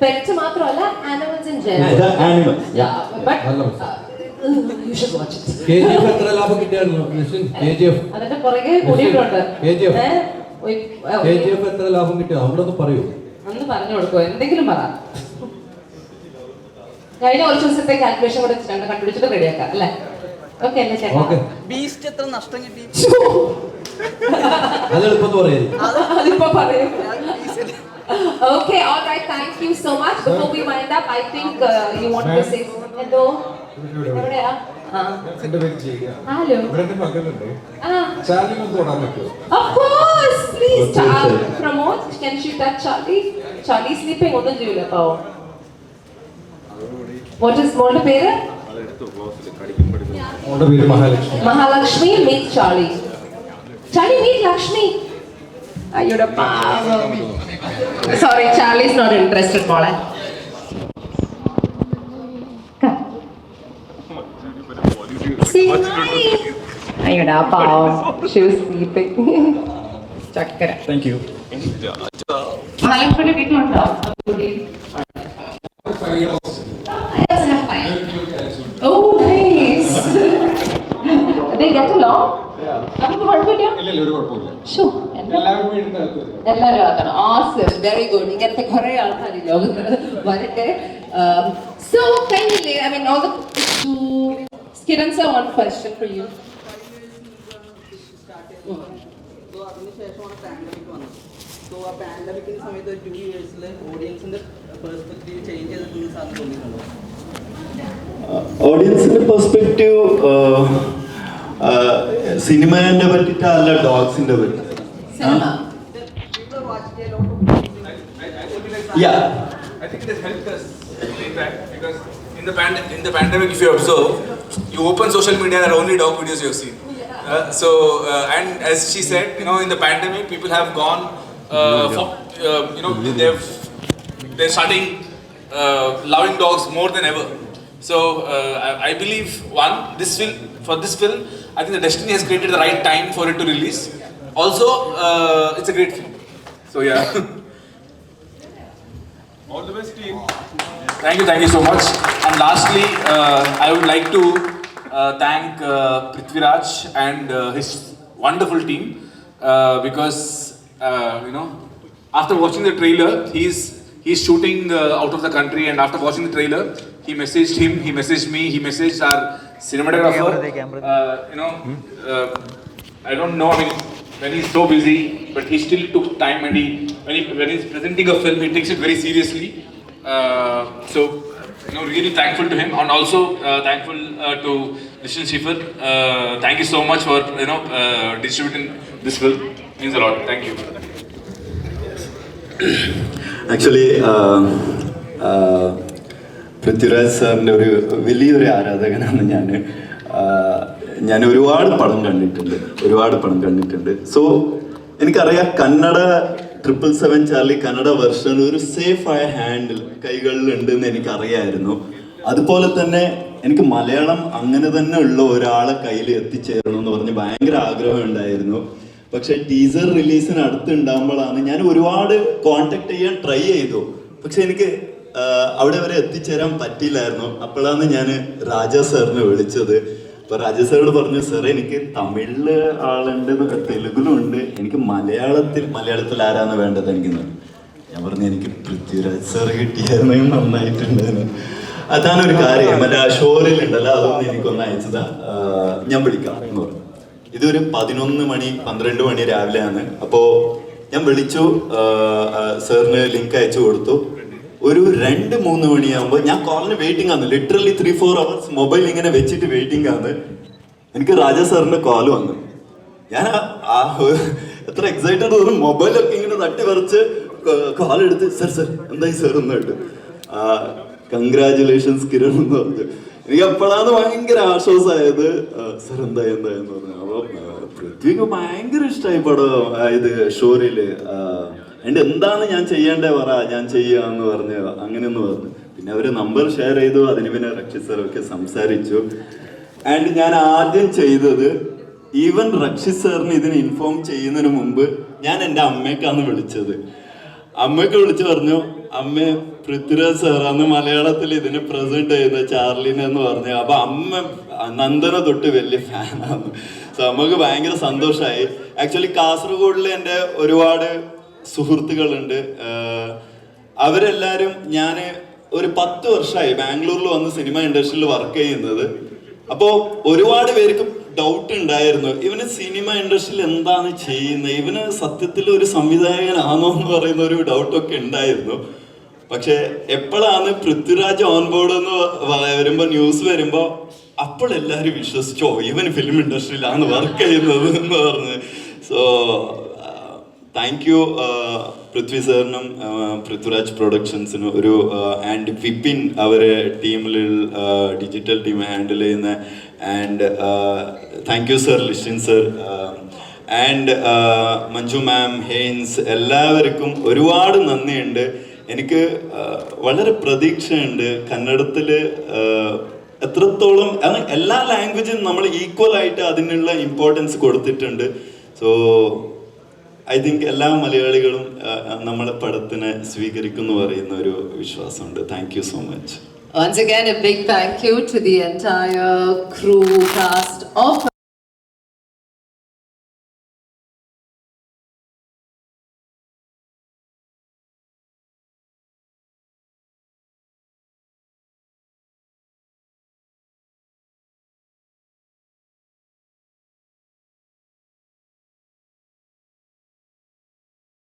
Pets മാത്രമല്ല, animals in general. Animals. Yeah, but you should watch it. KGF എത്ര ലാഭം കിട്ടിയായിരുന്നു? KGF അതിന്റെ പുറകെ കൂടിയിട്ടുണ്ട്. KGF എത്ര ലാഭം കിട്ടിയോ? നമ്മളൊന്ന് പറയൂ. ഒന്ന് പറഞ്ഞു കൊടുക്കോ, എന്തെങ്കിലും പറ. കഴിഞ്ഞ കുറച്ച് ദിവസത്തെ കാൽക്കുലേഷൻ കൂടെ കണ്ടുപിടിച്ചിട്ട് റെഡിയാക്കാം അല്ലേ? ഓക്കെ അല്ലേ ചേട്ടാ? ബീസ്റ്റ് എത്ര നഷ്ടം കിട്ടി? അതിപ്പോ പറയും. Okay, all right, thank you so much. Before we wind up, I think you want to say hello. എവിടെയാ? Hello. Of course, please. Promote. Can she touch Charlie? Charlie sleeping. ഒന്നും ചെയ്യില്ല പാവം. What is മോളുടെ പേര്? Mahalakshmi. Meet Charlie. Charlie, meet Lakshmi. അയ്യോടെ പാവം. Sorry, Charlie's not interested, മോളെ. അയ്യോടാ പാവം. She was sleeping. ചക്കര. Thank you. മലപ്പുറം വീട്ടിലുണ്ടോ? Oh, nice. They get along? നമുക്ക് കുഴപ്പമില്ല. Sure. എല്ലാവരും ആക്കണം. Awesome. Very good. ഇങ്ങനത്തെ കുറെ ആൾക്കാർ ഈ ലോകത്ത് വരട്ടെ. So kindly, I mean, all the Kiran sir, one question for you. So a pandemic in സമയത്ത് 2 yearsലെ ഓഡിയൻസിന്റെ പെർസ്പെക്റ്റീവ് ചേഞ്ച് ചെയ്തിട്ടുള്ള സാധനം തോന്നിയിട്ടുണ്ടോ? ഓഡിയൻസിന്റെ പെർസ്പെക്റ്റീവ് സിനിമേനെ പറ്റിട്ടല്ല, ഡോഗ്സിന്റെ പറ്റി. Yeah, I think it has helped us in fact because in the pandemic, if you observe, you open social media, there are only dog videos you have seen. And as she said, in the pandemic, people have gone they're starting loving dogs more than ever. So I believe for this film, I think the destiny has created the right time for it to release. Also, it's a great film. So yeah. All the best, team. Thank you so much. And lastly, I would like to thank Prithviraj and his wonderful team because after watching the trailer, he's shooting out of the country, and after watching the trailer, he messaged him, he messaged me, he messaged our cinematographer. I don't know, when he's so busy, but he still took time, and when he's presenting a film, he takes it very seriously. So really thankful to him, and also thankful to Nishan Schiffer. Thank you so much for distributing this film. Means a lot. Thank you. Actually Prithviraj സാറിൻ്റെ വലിയൊരു ആരാധകനാണ് ഞാൻ ഒരുപാട് പടം കണ്ടിട്ടുണ്ട്. So എനിക്കറിയാം Kannada 777 Charlie Kannada version ഒരു സേഫായ handle കൈകളിലുണ്ടെന്ന് എനിക്കറിയായിരുന്നു. അതുപോലെ തന്നെ എനിക്ക് മലയാളം അങ്ങനെ തന്നെ ഉള്ള ഒരാളെ കയ്യിൽ എത്തിച്ചേരണം എന്ന് പറഞ്ഞ് ഭയങ്കര ആഗ്രഹം ഉണ്ടായിരുന്നു. പക്ഷെ ടീസർ റിലീസിന് അടുത്തുണ്ടാകുമ്പോഴാണ് ഞാൻ ഒരുപാട് കോണ്ടാക്ട് ചെയ്യാൻ ട്രൈ ചെയ്തു. പക്ഷെ എനിക്ക് അവിടെ വരെ എത്തിച്ചേരാൻ പറ്റിയില്ലായിരുന്നു. അപ്പോഴാണ് ഞാൻ രാജാ സാറിനെ വിളിച്ചത്. അപ്പൊ രാജാ സാറോട് പറഞ്ഞു, സാർ എനിക്ക് തമിഴില് ആളുണ്ട്, തെലുഗിലും ഉണ്ട്, എനിക്ക് മലയാളത്തിൽ ആരാന്ന് വേണ്ടത് എനിക്ക്. ഞാൻ പറഞ്ഞു എനിക്ക് പൃഥ്വിരാജ് സാർ കിട്ടിയായിരുന്നു നന്നായിട്ടുണ്ടായിരുന്നു. അതാണ് ഒരു കാര്യം, മറ്റേ ഷോറിലുണ്ടല്ലോ അതൊന്നും എനിക്കൊന്ന് അയച്ചതാ, ഞാൻ വിളിക്കാം എന്ന് പറഞ്ഞു. ഇതൊരു 11 മണി 12 മണി രാവിലെയാണ്. അപ്പോൾ ഞാൻ വിളിച്ചു, സാറിന് ലിങ്ക് അയച്ചു കൊടുത്തു. ഒരു 2-3 മണിയാകുമ്പോൾ ഞാൻ കോളിന് വെയിറ്റിംഗ് ആണ്, ലിറ്ററലി 3-4 hours മൊബൈൽ ഇങ്ങനെ വെച്ചിട്ട് വെയിറ്റിംഗ് ആണ്. എനിക്ക് രാജാ സാറിന്റെ കോൾ വന്നു. ഞാൻ എത്ര എക്സൈറ്റഡ് തോന്നും, മൊബൈലൊക്കെ ഇങ്ങനെ തട്ടി പറിച്ച് കോൾ എടുത്ത്, സാർ എന്തായി സാർ എന്നിട്ട് കൺഗ്രാജുലേഷൻസ് കിരൺ എന്ന് പറഞ്ഞു. എനിക്ക് അപ്പോഴാണ് ഭയങ്കര ആശ്വാസമായത്. സാർ എന്തായെന്ന് പറഞ്ഞു. അപ്പോൾ പൃഥ്വിക്ക് ഭയങ്കര ഇഷ്ടമായി പടം ഇത് ഷോറില്. അതിൻ്റെ എന്താണ് ഞാൻ ചെയ്യേണ്ടത് പറ, ഞാൻ ചെയ്യാന്ന് പറഞ്ഞു, അങ്ങനെയൊന്ന് പറഞ്ഞു. പിന്നെ അവര് നമ്പർ ഷെയർ ചെയ്തു. അതിന് പിന്നെ രക്ഷിത് സാറൊക്കെ സംസാരിച്ചു. ആൻഡ് ഞാൻ ആദ്യം ചെയ്തത്, ഈവൻ രക്ഷിത് സാറിന് ഇതിന് ഇൻഫോം ചെയ്യുന്നതിന് മുമ്പ് ഞാൻ എൻ്റെ അമ്മയ്ക്കാണ് വിളിച്ചത്. അമ്മയ്ക്ക് വിളിച്ചു പറഞ്ഞു, അമ്മ പൃഥ്വിരാജ് സാറാണ് മലയാളത്തിൽ ഇതിന് പ്രസന്റ് ചെയ്യുന്നത് ചാർലിനെ എന്ന് പറഞ്ഞു. അപ്പൊ അമ്മ നന്ദന തൊട്ട് വലിയ ഫാനാണ്. സോ അമ്മക്ക് ഭയങ്കര സന്തോഷമായി. ആക്ച്വലി കാസർഗോഡിൽ എൻ്റെ ഒരുപാട് സുഹൃത്തുക്കളുണ്ട്. അവരെല്ലാരും, ഞാൻ ഒരു 10 വർഷമായി ബാംഗ്ലൂരിൽ വന്ന് സിനിമ ഇൻഡസ്ട്രിയിൽ വർക്ക് ചെയ്യുന്നത്. അപ്പോൾ ഒരുപാട് പേർക്ക് ഡൗട്ട് ഉണ്ടായിരുന്നു, ഇവന് സിനിമ ഇൻഡസ്ട്രിയിൽ എന്താണ് ചെയ്യുന്നത്, ഇവന് സത്യത്തിൽ ഒരു സംവിധായകനാണോ എന്ന് പറയുന്ന ഒരു ഡൗട്ടൊക്കെ ഉണ്ടായിരുന്നു. പക്ഷെ എപ്പോഴാണ് പൃഥ്വിരാജ് ഓൺ ബോർഡ് എന്ന് വരുമ്പോൾ, ന്യൂസ് വരുമ്പോൾ, അപ്പോൾ എല്ലാവരും വിശ്വസിച്ചോ ഇവൻ ഫിലിം ഇൻഡസ്ട്രിയിലാണ് വർക്ക് ചെയ്യുന്നത് എന്ന് പറഞ്ഞ്. സോ താങ്ക് യു പൃഥ്വി സാറിനും പൃഥ്വിരാജ് പ്രൊഡക്ഷൻസിനും ഒരു ആൻഡ് വിപിൻ അവരെ ടീമിൽ ഡിജിറ്റൽ ടീം ഹാൻഡിൽ ചെയ്യുന്ന, and thank you sir, Listin sir, and Manju ma'am, Heinz, എല്ലാവർക്കും ഒരുപാട് നന്ദിയുണ്ട്. എനിക്ക് വളരെ പ്രതീക്ഷയുണ്ട് കന്നഡത്തിൽ എത്രത്തോളം, എല്ലാ ലാംഗ്വേജും നമ്മൾ ഈക്വൽ ആയിട്ട് അതിനുള്ള ഇമ്പോർട്ടൻസ് കൊടുത്തിട്ടുണ്ട്. സോ ഐ തിങ്ക് എല്ലാ മലയാളികളും നമ്മളെ പടത്തിനെ സ്വീകരിക്കുന്നു പറയുന്ന ഒരു വിശ്വാസമുണ്ട്. Thank you so much. Once again, a big thank you to the entire crew, cast of